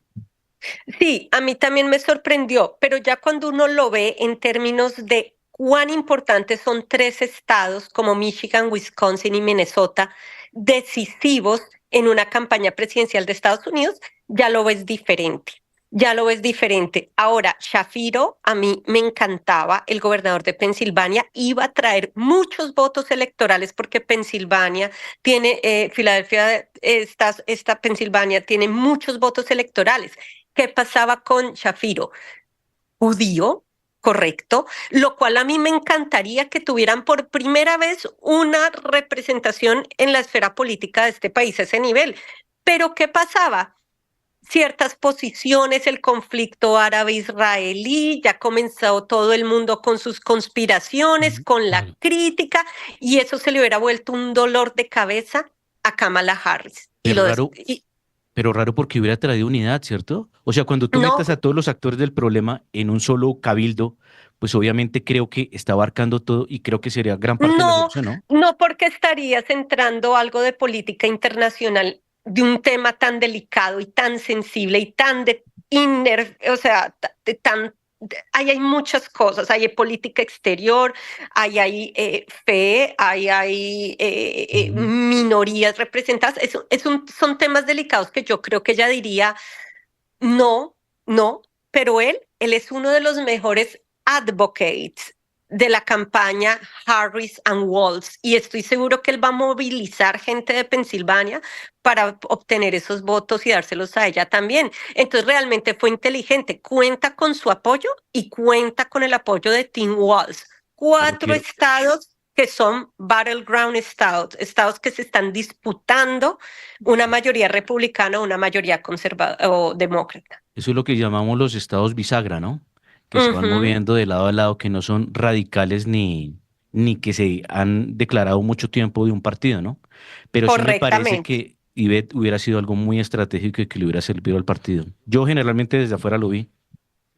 Sí, a mí también me sorprendió, pero ya cuando uno lo ve en términos de cuán importantes son 3 estados como Michigan, Wisconsin y Minnesota, decisivos en una campaña presidencial de Estados Unidos, ya lo ves diferente. Ya lo ves diferente. Ahora, Shapiro, a mí me encantaba, el gobernador de Pensilvania, iba a traer muchos votos electorales porque Pensilvania tiene, Filadelfia, esta Pensilvania tiene muchos votos electorales. ¿Qué pasaba con Shapiro? Judío, correcto, lo cual a mí me encantaría que tuvieran por primera vez una representación en la esfera política de este país a ese nivel. Pero ¿qué pasaba? Ciertas posiciones, el conflicto árabe-israelí, ya comenzó todo el mundo con sus conspiraciones, con la Claro. crítica, y eso se le hubiera vuelto un dolor de cabeza a Kamala Harris. Pero raro porque hubiera traído unidad, ¿cierto? O sea, cuando tú No, metas a todos los actores del problema en un solo cabildo, pues obviamente creo que está abarcando todo y creo que sería gran parte de la no, solución, ¿no? no, porque estarías entrando algo de política internacional de un tema tan delicado y tan sensible y tan ahí hay muchas cosas, ahí hay política exterior, ahí hay fe, ahí hay Ujú. minorías representadas. Son temas delicados que yo creo que ella diría, no, no, pero él es uno de los mejores advocates de la campaña Harris and Walz, y estoy seguro que él va a movilizar gente de Pensilvania para obtener esos votos y dárselos a ella también. Entonces realmente fue inteligente, cuenta con su apoyo y cuenta con el apoyo de Tim Walz. Pero Cuatro quiero, estados que son battleground estados, estados que se están disputando una mayoría republicana o una mayoría conservadora o demócrata. Eso es lo que llamamos los estados bisagra, ¿no? Que se van Ujú, moviendo de lado a lado, que no son radicales ni que se han declarado mucho tiempo de un partido, ¿no? Pero sí me parece correctamente. que Ivette hubiera sido algo muy estratégico y que le hubiera servido al partido. Yo generalmente desde afuera lo vi.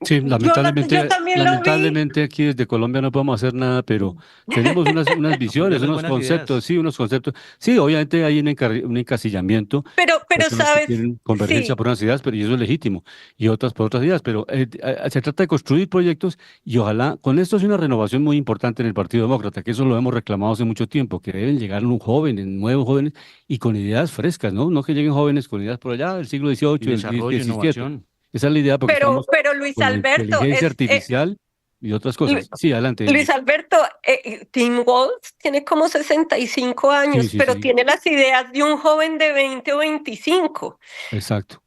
sí, Yo también lo vi, lamentablemente aquí desde Colombia no podemos hacer nada, pero tenemos unas visiones, Apoyarle unos buenas conceptos, ideas. sí, unos conceptos. Sí, obviamente hay un encasillamiento, pero personas que sabes, tienen convergencia sí, por unas ideas, pero y eso es legítimo, y otras por otras ideas, pero se trata de construir proyectos y ojalá, con esto es una renovación muy importante en el Partido Demócrata, que eso lo hemos reclamado hace mucho tiempo, que deben llegar jóvenes, nuevos jóvenes y con ideas frescas, ¿no? No que lleguen jóvenes con ideas por allá del siglo Y XVIII, del desarrollo, XVII. innovación. Esa es la idea porque estamos pero Luis con la Alberto, inteligencia artificial y otras Lu- cosas. Sí, adelante, Luis Emily. Alberto, Tim Walz tiene como 65 Sí, años, sí, pero sí, tiene las ideas de un joven de 20 o 25. exacto.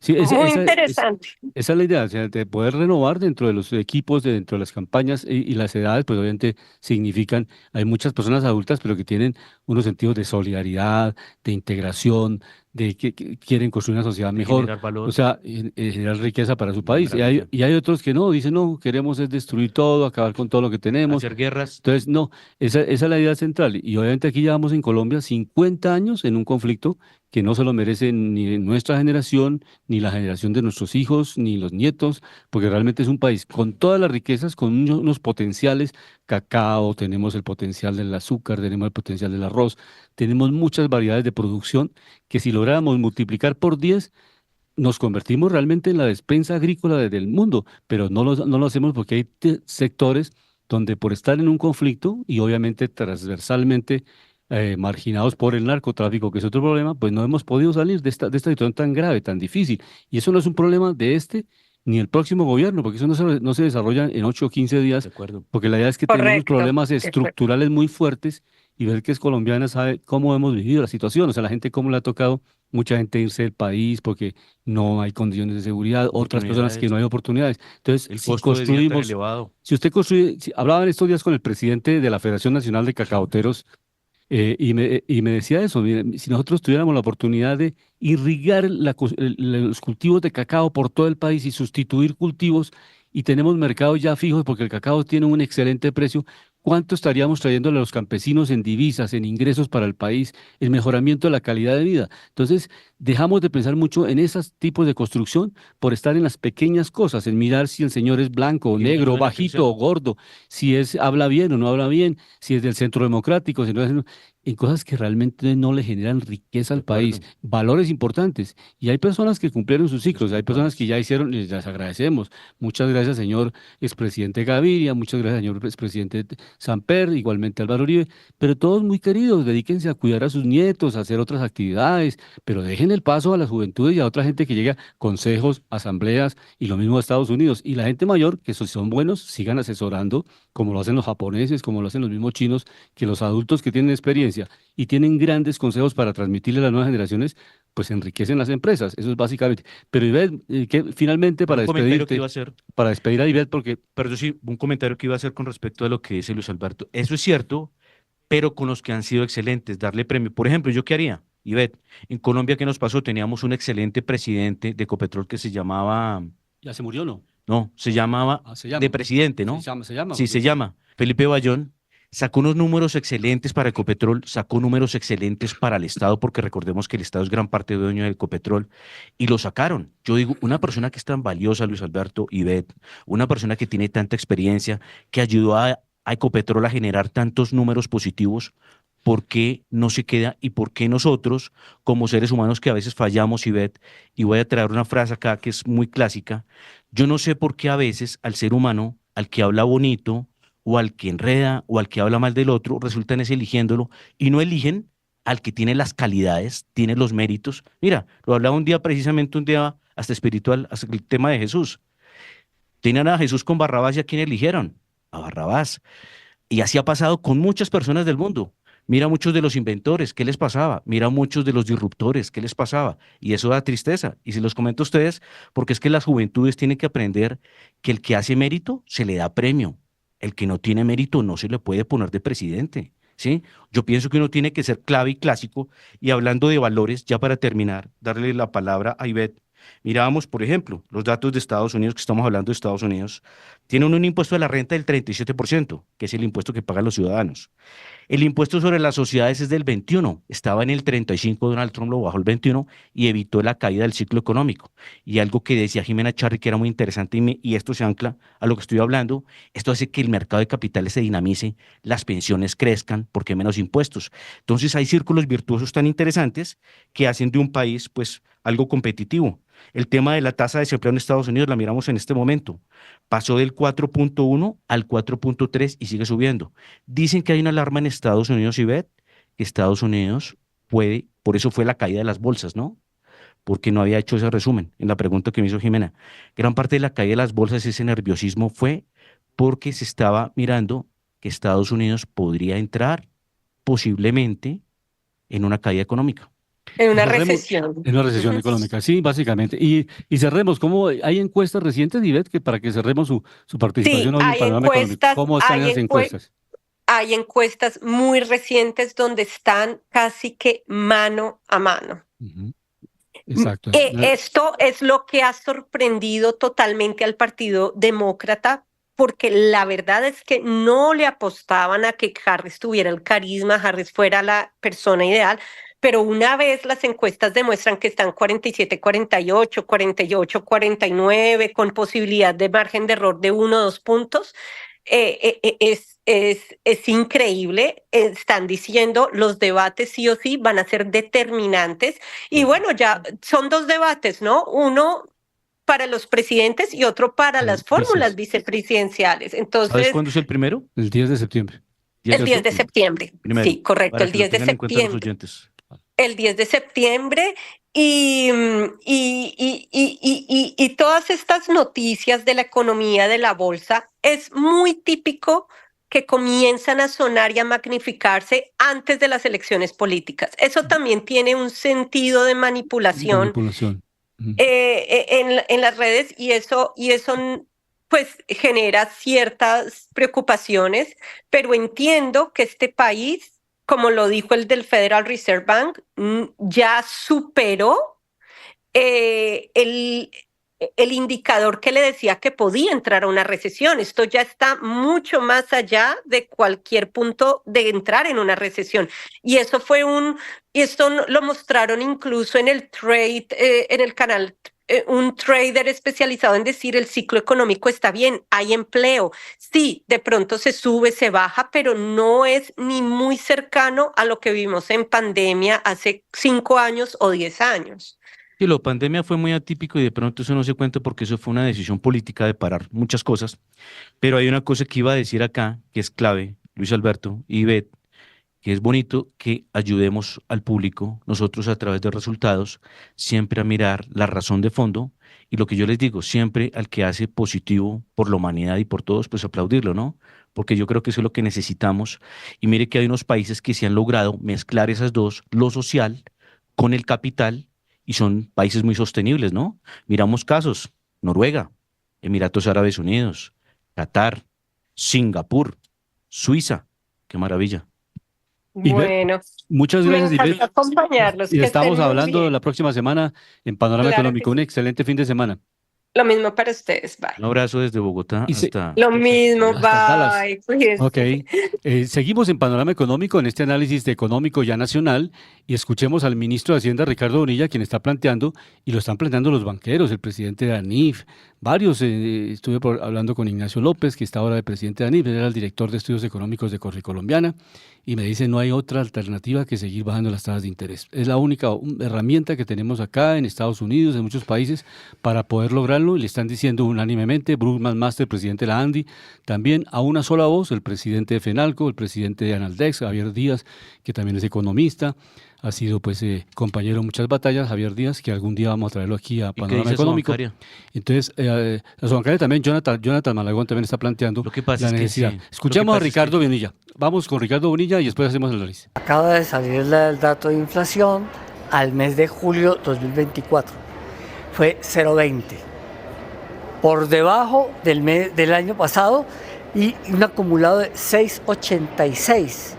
Sí, Muy interesante. esa es la idea, o sea, de poder renovar dentro de los equipos, dentro de las campañas y las edades, pues obviamente significan, hay muchas personas adultas, pero que tienen unos sentidos de solidaridad, de integración, de que quieren construir una sociedad De mejor, generar o valor, sea, generar riqueza para su una país. maravilla. Y hay otros que no, dicen, no, queremos es destruir todo, acabar con todo lo que tenemos. Hacer guerras, Entonces, no, esa es la idea central. Y obviamente aquí llevamos en Colombia 50 años en un conflicto que no se lo merece ni nuestra generación, ni la generación de nuestros hijos, ni los nietos, porque realmente es un país con todas las riquezas, con unos potenciales, cacao, tenemos el potencial del azúcar, tenemos el potencial del arroz, tenemos muchas variedades de producción que si lográramos multiplicar por 10 nos convertimos realmente en la despensa agrícola del mundo, pero no lo hacemos porque hay sectores donde por estar en un conflicto y obviamente transversalmente marginados por el narcotráfico, que es otro problema, pues no hemos podido salir de esta situación tan grave, tan difícil. Y eso no es un problema de este ni el próximo gobierno, porque eso no se desarrolla en 8 o 15 de días, acuerdo. porque la idea es que tengamos Correcto. problemas De acuerdo. estructurales muy fuertes y ver que es colombiana sabe cómo hemos vivido la situación, o sea, la gente cómo le ha tocado mucha gente irse del país porque no hay condiciones de seguridad, otras personas que Oportunidades, no hay oportunidades. Entonces, el si costo de vida tan construimos, elevado. si usted construye, hablaba en estos días con el presidente de la Federación Nacional de Cacaoteros y me decía eso, mire, si nosotros tuviéramos la oportunidad de irrigar los cultivos de cacao por todo el país y sustituir cultivos y tenemos mercados ya fijos porque el cacao tiene un excelente precio, ¿cuánto estaríamos trayéndole a los campesinos en divisas, en ingresos para el país, el mejoramiento de la calidad de vida? Entonces, dejamos de pensar mucho en esos tipos de construcción por estar en las pequeñas cosas, en mirar si el señor es blanco o Y no negro, en la bajito o creación. gordo, si es habla bien o no habla bien, si es del centro democrático, si no es en cosas que realmente no le generan riqueza De al país, acuerdo. valores importantes. Y hay personas que cumplieron sus Los ciclos, hay personas que puntuales. ya hicieron, y les agradecemos. Muchas gracias, señor expresidente Gaviria, muchas gracias, señor expresidente Samper, igualmente Álvaro Uribe, pero todos muy queridos, dedíquense a cuidar a sus nietos, a hacer otras actividades, pero dejen el paso a las juventudes y a otra gente que llega, consejos, asambleas y lo mismo a Estados Unidos. Y la gente mayor, que si son buenos, sigan asesorando, como lo hacen los japoneses, como lo hacen los mismos chinos, que los adultos que tienen experiencia y tienen grandes consejos para transmitirle a las nuevas generaciones, pues enriquecen las empresas. Eso es básicamente. Pero Ivette, que finalmente Pero un comentario que iba a hacer, para despedir a Ivette, porque pero sí, un comentario que iba a hacer con respecto a lo que dice Luis Alberto. Eso es cierto, pero con los que han sido excelentes, darle premio. Por ejemplo, ¿yo qué haría? Ivette, en Colombia, ¿qué nos pasó? Teníamos un excelente presidente de Ecopetrol que se llamaba, ya se murió, ¿no? no, se llamaba Ah, se de llama. presidente, ¿no? Se llama, Sí, porque se llama Felipe Bayón. Sacó unos números excelentes para Ecopetrol, sacó números excelentes para el Estado, porque recordemos que el Estado es gran parte dueño de Ecopetrol, y lo sacaron. Yo digo, una persona que es tan valiosa, Luis Alberto, Ivette, una persona que tiene tanta experiencia, que ayudó a Ecopetrol a generar tantos números positivos, ¿por qué no se queda y por qué nosotros, como seres humanos que a veces fallamos, Ivette, y voy a traer una frase acá que es muy clásica, yo no sé por qué a veces al ser humano, al que habla bonito, o al que enreda, o al que habla mal del otro, resultan es eligiéndolo y no eligen al que tiene las calidades, tiene los méritos. Mira, lo hablaba un día precisamente, un día hasta espiritual, hasta el tema de Jesús. Tenían a Jesús con Barrabás y a quién eligieron, a Barrabás. Y así ha pasado con muchas personas del mundo. Mira muchos de los inventores, ¿qué les pasaba? Mira muchos de los disruptores, ¿qué les pasaba? Y eso da tristeza. Y se los comento a ustedes porque es que las juventudes tienen que aprender que el que hace mérito se le da premio. El que no tiene mérito no se le puede poner de presidente. ¿Sí? Yo pienso que uno tiene que ser clave y clásico. Y hablando de valores, ya para terminar, darle la palabra a Ivette. Mirábamos, por ejemplo, los datos de Estados Unidos, que estamos hablando de Estados Unidos, tienen un impuesto de la renta del 37%, que es el impuesto que pagan los ciudadanos. El impuesto sobre las sociedades es del 21, estaba en el 35, Donald Trump lo bajó al 21 y evitó la caída del ciclo económico. Y algo que decía Jimena Charri que era muy interesante y esto se ancla a lo que estoy hablando, esto hace que el mercado de capitales se dinamice, las pensiones crezcan porque hay menos impuestos. Entonces hay círculos virtuosos tan interesantes que hacen de un país pues algo competitivo. El tema de la tasa de desempleo en Estados Unidos la miramos en este momento. Pasó del 4.1 al 4.3 y sigue subiendo. Dicen que hay una alarma en Estados Unidos, Ivette, que Estados Unidos puede, por eso fue la caída de las bolsas, ¿no? Porque no había hecho ese resumen en la pregunta que me hizo Jimena. Gran parte de la caída de las bolsas, ese nerviosismo fue porque se estaba mirando que Estados Unidos podría entrar posiblemente en una caída económica. En Y una cerremos recesión. en una recesión Ujú. económica, sí, básicamente. Y cerremos, ¿cómo hay encuestas recientes, Ivette, que para que cerremos su participación Sí, hoy en Panorama Económico? ¿Cómo están esas encuestas? hay encuestas muy recientes donde están casi que mano a mano. Ujú, exacto. Esto es lo que ha sorprendido totalmente al Partido Demócrata, porque la verdad es que no le apostaban a que Harris tuviera el carisma, Harris fuera la persona ideal, pero una vez las encuestas demuestran que están 47, 48, 48, 49, con posibilidad de margen de error de 1 o 2 puntos, es increíble. Están diciendo los debates sí o sí van a ser determinantes. Y bueno, ya son dos debates, ¿no? Uno para los presidentes y otro para las fórmulas Dices, vicepresidenciales. ¿Sabes Entonces, cuándo es el primero? el 10 de septiembre. 10 el de 10 de septiembre. septiembre. Primero, Sí, correcto, para el que lo 10 de tengan en cuenta los septiembre. oyentes. El 10 de septiembre y todas estas noticias de la economía de la bolsa es muy típico que comienzan a sonar y a magnificarse antes de las elecciones políticas. Eso también tiene un sentido de manipulación Manipulación. Ujú. en las redes y eso pues genera ciertas preocupaciones, pero entiendo que este país, como lo dijo el del Federal Reserve Bank, ya superó eh, el, el indicador que le decía que podía entrar a una recesión. Esto ya está mucho más allá de cualquier punto de entrar en una recesión. Y eso y esto lo mostraron incluso en el trade, en el canal. Un trader especializado en decir el ciclo económico está bien, hay empleo. Sí, de pronto se sube, se baja, pero no es ni muy cercano a lo que vimos en pandemia hace 5 años o 10 años. Sí, la pandemia fue muy atípico y de pronto eso no se cuenta porque eso fue una decisión política de parar muchas cosas. Pero hay una cosa que iba a decir acá que es clave, Luis Alberto y Beth, que es bonito que ayudemos al público, nosotros a través de resultados, siempre a mirar la razón de fondo y lo que yo les digo, siempre al que hace positivo por la humanidad y por todos, pues aplaudirlo, ¿no? Porque yo creo que eso es lo que necesitamos. Y mire que hay unos países que se han logrado mezclar esas dos, lo social con el capital, y son países muy sostenibles, ¿no? Miramos casos, Noruega, Emiratos Árabes Unidos, Qatar, Singapur, Suiza, qué maravilla. Ivette, Bueno, muchas me gracias, Ivette. encanta acompañarlos, Y que estamos estén muy hablando bien. la próxima semana en Panorama Claro que Económico. Un sí. excelente fin de semana. Lo mismo para ustedes, bye. Un abrazo desde Bogotá Y se- hasta Lo mismo, hasta Dallas. bye. Ok. Cuídense. Seguimos en Panorama Económico, en este análisis de económico ya nacional, y escuchemos al ministro de Hacienda, Ricardo Bonilla, quien está planteando, y lo están planteando los banqueros, el presidente de ANIF, varios. Estuve hablando con Ignacio López, que está ahora de presidente de ANIF, él era el director de estudios económicos de Correcolombiana, y me dice no hay otra alternativa que seguir bajando las tasas de interés. Es la única herramienta que tenemos acá en Estados Unidos, en muchos países, para poder lograrlo, y le están diciendo unánimemente, Bruce McMaster, presidente de la ANDI, también a una sola voz, el presidente de FENALCO, el presidente de Analdex, Javier Díaz, que también es economista, ha sido pues compañero en muchas batallas, Javier Díaz, que algún día vamos a traerlo aquí a Panorama Económico. Entonces, la bancaria también, Jonathan Malagón también está planteando Lo que pasa la necesidad. Es que, sí. Escuchamos a Ricardo Bonilla. Vamos con Ricardo Bonilla y después hacemos el análisis. Acaba de salir el dato de inflación al mes de julio 2024. Fue 0,20. Por debajo del año pasado y un acumulado de 6,86.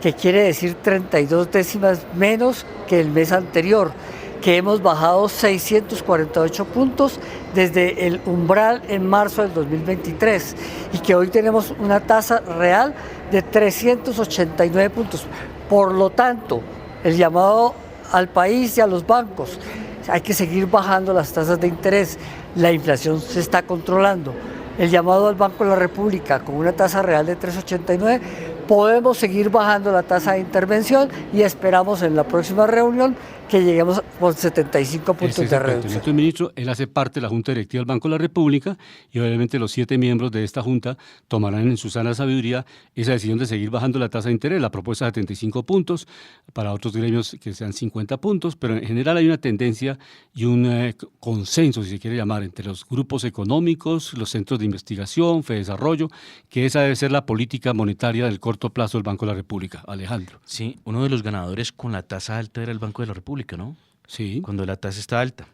Que quiere decir 32 décimas menos que el mes anterior, que hemos bajado 648 puntos desde el umbral en marzo del 2023 y que hoy tenemos una tasa real de 389 puntos. Por lo tanto, el llamado al país y a los bancos, hay que seguir bajando las tasas de interés, la inflación se está controlando. El llamado al Banco de la República con una tasa real de 3,89, podemos seguir bajando la tasa de intervención y esperamos en la próxima reunión que lleguemos con 75 puntos de reducción. Entonces, ministro, él hace parte de la Junta Directiva del Banco de la República y obviamente los 7 miembros de esta Junta tomarán en su sana sabiduría esa decisión de seguir bajando la tasa de interés. La propuesta es 75 puntos, para otros gremios que sean 50 puntos, pero en general hay una tendencia y un consenso, si se quiere llamar, entre los grupos económicos, los centros de investigación, FEDesarrollo, que esa debe ser la política monetaria del corto plazo del Banco de la República. Alejandro. Sí, uno de los ganadores con la tasa alta era el Banco de la República, ¿no? Sí. Cuando la tasa está alta.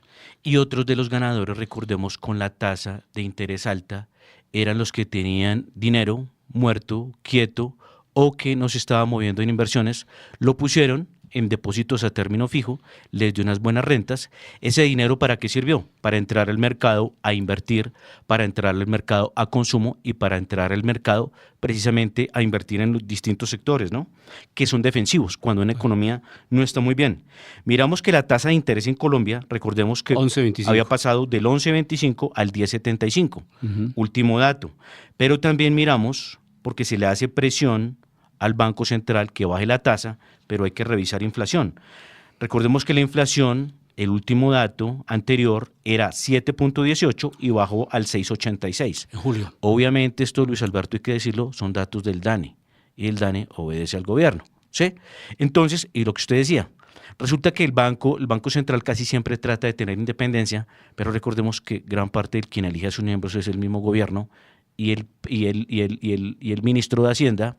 Y otros de los ganadores, recordemos, con la tasa de interés alta, eran los que tenían dinero muerto, quieto, o que no se estaba moviendo en inversiones, lo pusieron en depósitos a término fijo, les dio unas buenas rentas. ¿Ese dinero para qué sirvió? Para entrar al mercado a invertir, para entrar al mercado a consumo y para entrar al mercado precisamente a invertir en los distintos sectores, ¿no? Que son defensivos cuando una economía no está muy bien. Miramos que la tasa de interés en Colombia, recordemos que 11.25. había pasado del 11.25 al 10.75, último dato. Pero también miramos, porque se le hace presión al Banco Central que baje la tasa, pero hay que revisar inflación. Recordemos que la inflación, el último dato anterior, era 7.18 y bajó al 6.86. En julio. Obviamente esto, Luis Alberto, hay que decirlo, son datos del DANE, y el DANE obedece al gobierno, ¿sí? Entonces, y lo que usted decía, resulta que el Banco Central casi siempre trata de tener independencia, pero recordemos que gran parte de quien elige a sus miembros es el mismo gobierno, y el ministro de Hacienda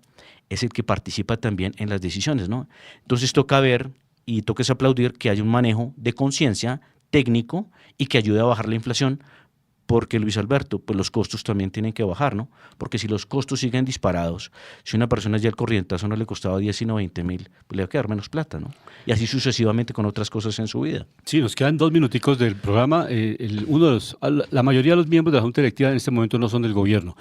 es el que participa también en las decisiones, ¿no? Entonces toca ver y toca aplaudir que haya un manejo de conciencia técnico y que ayude a bajar la inflación, porque, Luis Alberto, pues los costos también tienen que bajar, ¿no? Porque si los costos siguen disparados, si una persona ya el corrientazo no le costaba 10 sino 20.000, pues le va a quedar menos plata, ¿no? Y así sucesivamente con otras cosas en su vida. Sí, nos quedan 2 minuticos del programa. La mayoría de los miembros de la Junta Directiva en este momento no son del gobierno.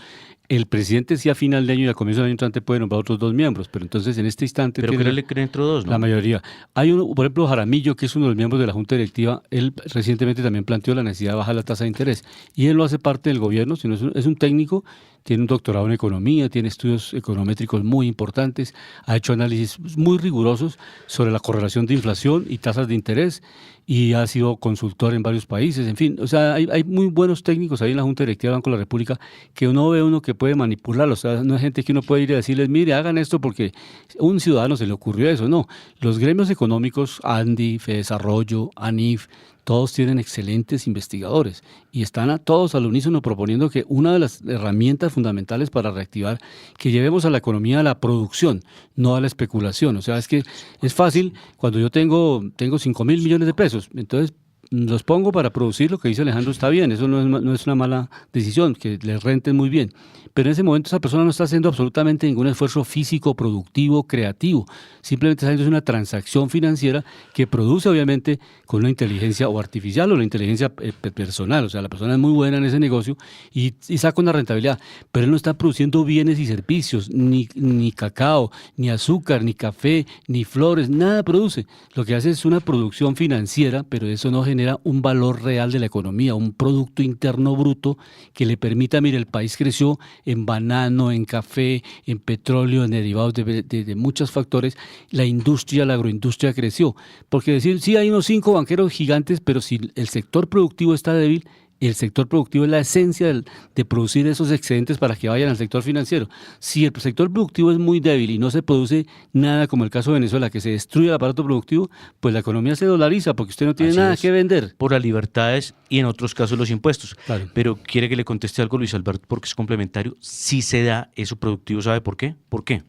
El presidente sí a final de año y a comienzo del año entrante puede nombrar otros 2 miembros, pero entonces en este instante pero tiene créele que dentro 2, ¿no? La mayoría. Hay uno, por ejemplo, Jaramillo, que es uno de los miembros de la Junta Directiva. Él recientemente también planteó la necesidad de bajar la tasa de interés y él no hace parte del gobierno, sino es un técnico, tiene un doctorado en economía, tiene estudios econométricos muy importantes, ha hecho análisis muy rigurosos sobre la correlación de inflación y tasas de interés y ha sido consultor en varios países, en fin, o sea, hay muy buenos técnicos ahí en la Junta Directiva del Banco de la República que uno ve que puede manipularlos, o sea, no hay gente que uno puede ir a decirles, mire, hagan esto porque a un ciudadano se le ocurrió eso, no. Los gremios económicos, ANDI, FEDesarrollo, ANIF, todos tienen excelentes investigadores y están todos al unísono proponiendo que una de las herramientas fundamentales para reactivar, que llevemos a la economía a la producción, no a la especulación. O sea, es que es fácil, cuando yo tengo 5.000 millones de pesos, entonces los pongo para producir, lo que dice Alejandro está bien, eso no es una mala decisión, que les renten muy bien. Pero en ese momento esa persona no está haciendo absolutamente ningún esfuerzo físico, productivo, creativo. Simplemente está haciendo una transacción financiera que produce obviamente con una inteligencia o artificial o la inteligencia personal. O sea, la persona es muy buena en ese negocio y saca una rentabilidad. Pero él no está produciendo bienes y servicios, ni cacao, ni azúcar, ni café, ni flores, nada produce. Lo que hace es una producción financiera, pero eso no genera genera un valor real de la economía, un Producto Interno Bruto que le permita, mire, el país creció en banano, en café, en petróleo, en derivados de muchos factores. La industria, la agroindustria creció. Porque decir, sí, hay unos 5 banqueros gigantes, pero si el sector productivo está débil, el sector productivo es la esencia de producir esos excedentes para que vayan al sector financiero. Si el sector productivo es muy débil y no se produce nada, como el caso de Venezuela, que se destruye el aparato productivo, pues la economía se dolariza porque usted no tiene nada que vender. Por las libertades y en otros casos los impuestos. Claro. Pero quiere que le conteste algo Luis Alberto porque es complementario. Si se da eso productivo, ¿sabe por qué? ¿Por qué?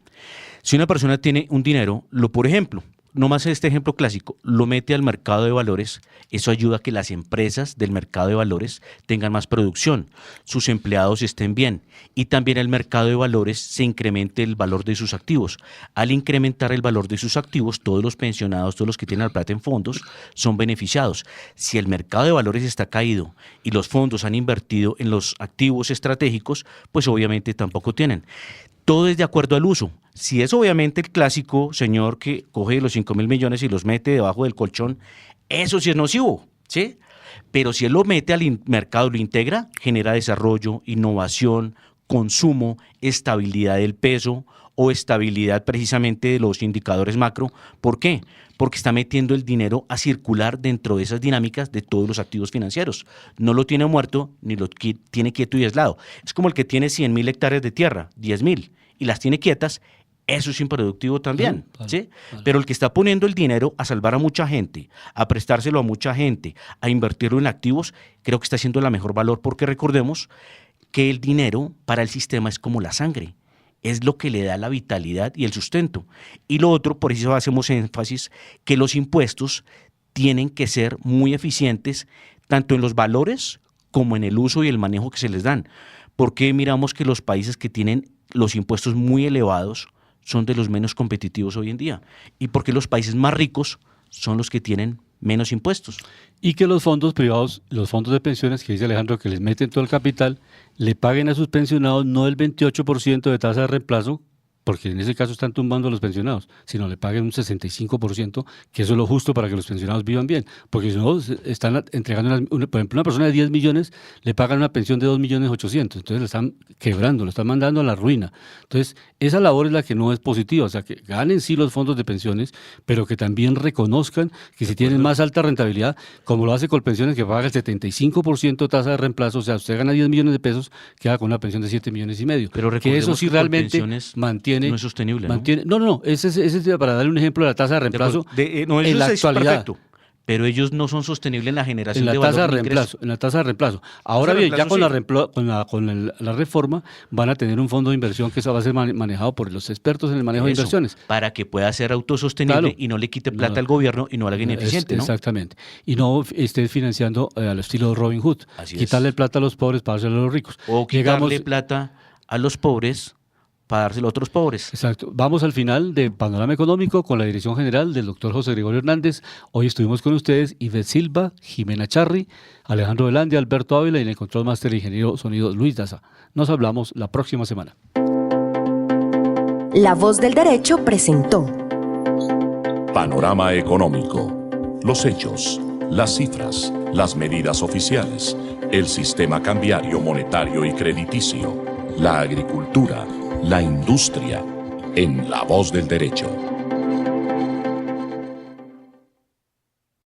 Si una persona tiene un dinero, por ejemplo, nomás este ejemplo clásico, lo mete al mercado de valores, eso ayuda a que las empresas del mercado de valores tengan más producción, sus empleados estén bien y también el mercado de valores se incremente el valor de sus activos. Al incrementar el valor de sus activos, todos los pensionados, todos los que tienen la plata en fondos, son beneficiados. Si el mercado de valores está caído y los fondos han invertido en los activos estratégicos, pues obviamente tampoco tienen. Todo es de acuerdo al uso. Si es obviamente el clásico señor que coge los 5.000 millones y los mete debajo del colchón, eso sí es nocivo, ¿sí? Pero si él lo mete al mercado, lo integra, genera desarrollo, innovación, consumo, estabilidad del peso o estabilidad precisamente de los indicadores macro. ¿Por qué? Porque está metiendo el dinero a circular dentro de esas dinámicas de todos los activos financieros. No lo tiene muerto ni lo tiene quieto y aislado. Es como el que tiene 100.000 hectáreas de tierra, 10.000, y las tiene quietas. Eso es improductivo también, ¿sí? Pero el que está poniendo el dinero a salvar a mucha gente, a prestárselo a mucha gente, a invertirlo en activos, creo que está haciendo la mejor valor, porque recordemos que el dinero para el sistema es como la sangre, es lo que le da la vitalidad y el sustento. Y lo otro, por eso hacemos énfasis, que los impuestos tienen que ser muy eficientes, tanto en los valores como en el uso y el manejo que se les dan. Porque miramos que los países que tienen los impuestos muy elevados son de los menos competitivos hoy en día, y porque los países más ricos son los que tienen menos impuestos. Y que los fondos privados, los fondos de pensiones, que dice Alejandro, que les meten todo el capital, le paguen a sus pensionados no el 28% de tasa de reemplazo, porque en ese caso están tumbando a los pensionados, sino le paguen un 65%, que eso es lo justo para que los pensionados vivan bien, porque si no, están entregando, por ejemplo, una persona de 10 millones le pagan una pensión de 2.800.000, entonces lo están quebrando, lo están mandando a la ruina. Entonces, esa labor es la que no es positiva, o sea, que ganen sí los fondos de pensiones, pero que también reconozcan que si tienen más alta rentabilidad, como lo hace Colpensiones, que paga el 75% tasa de reemplazo, o sea, usted gana 10 millones de pesos, queda con una pensión de 7,5 millones. Pero que eso sí realmente mantiene. No es sostenible, ¿no? Ese es para darle un ejemplo de la tasa de reemplazo en la actualidad. Perfecto. Pero ellos no son sostenibles en la generación de valor de ingreso. En la tasa de reemplazo. Ahora bien, ya con la reforma van a tener un fondo de inversión que eso va a ser manejado por los expertos en el manejo de inversiones. Para que pueda ser autosostenible, y no le quite plata al gobierno y no haga ineficiente, ¿no? Exactamente. Y no esté financiando al estilo Robin Hood. Quitarle plata a los pobres para dárselo a los ricos. O quitarle plata a los pobres para dárselo a otros pobres. Exacto. Vamos al final de Panorama Económico con la dirección general del doctor José Gregorio Hernández. Hoy estuvimos con ustedes Ivette Silva, Jimena Charri, Alejandro Velandia, Alberto Ávila y en el control máster ingeniero sonido Luis Daza. Nos hablamos la próxima semana. La Voz del Derecho presentó Panorama Económico. Los hechos, las cifras, las medidas oficiales, el sistema cambiario, monetario y crediticio, la agricultura, la industria, en La Voz del Derecho.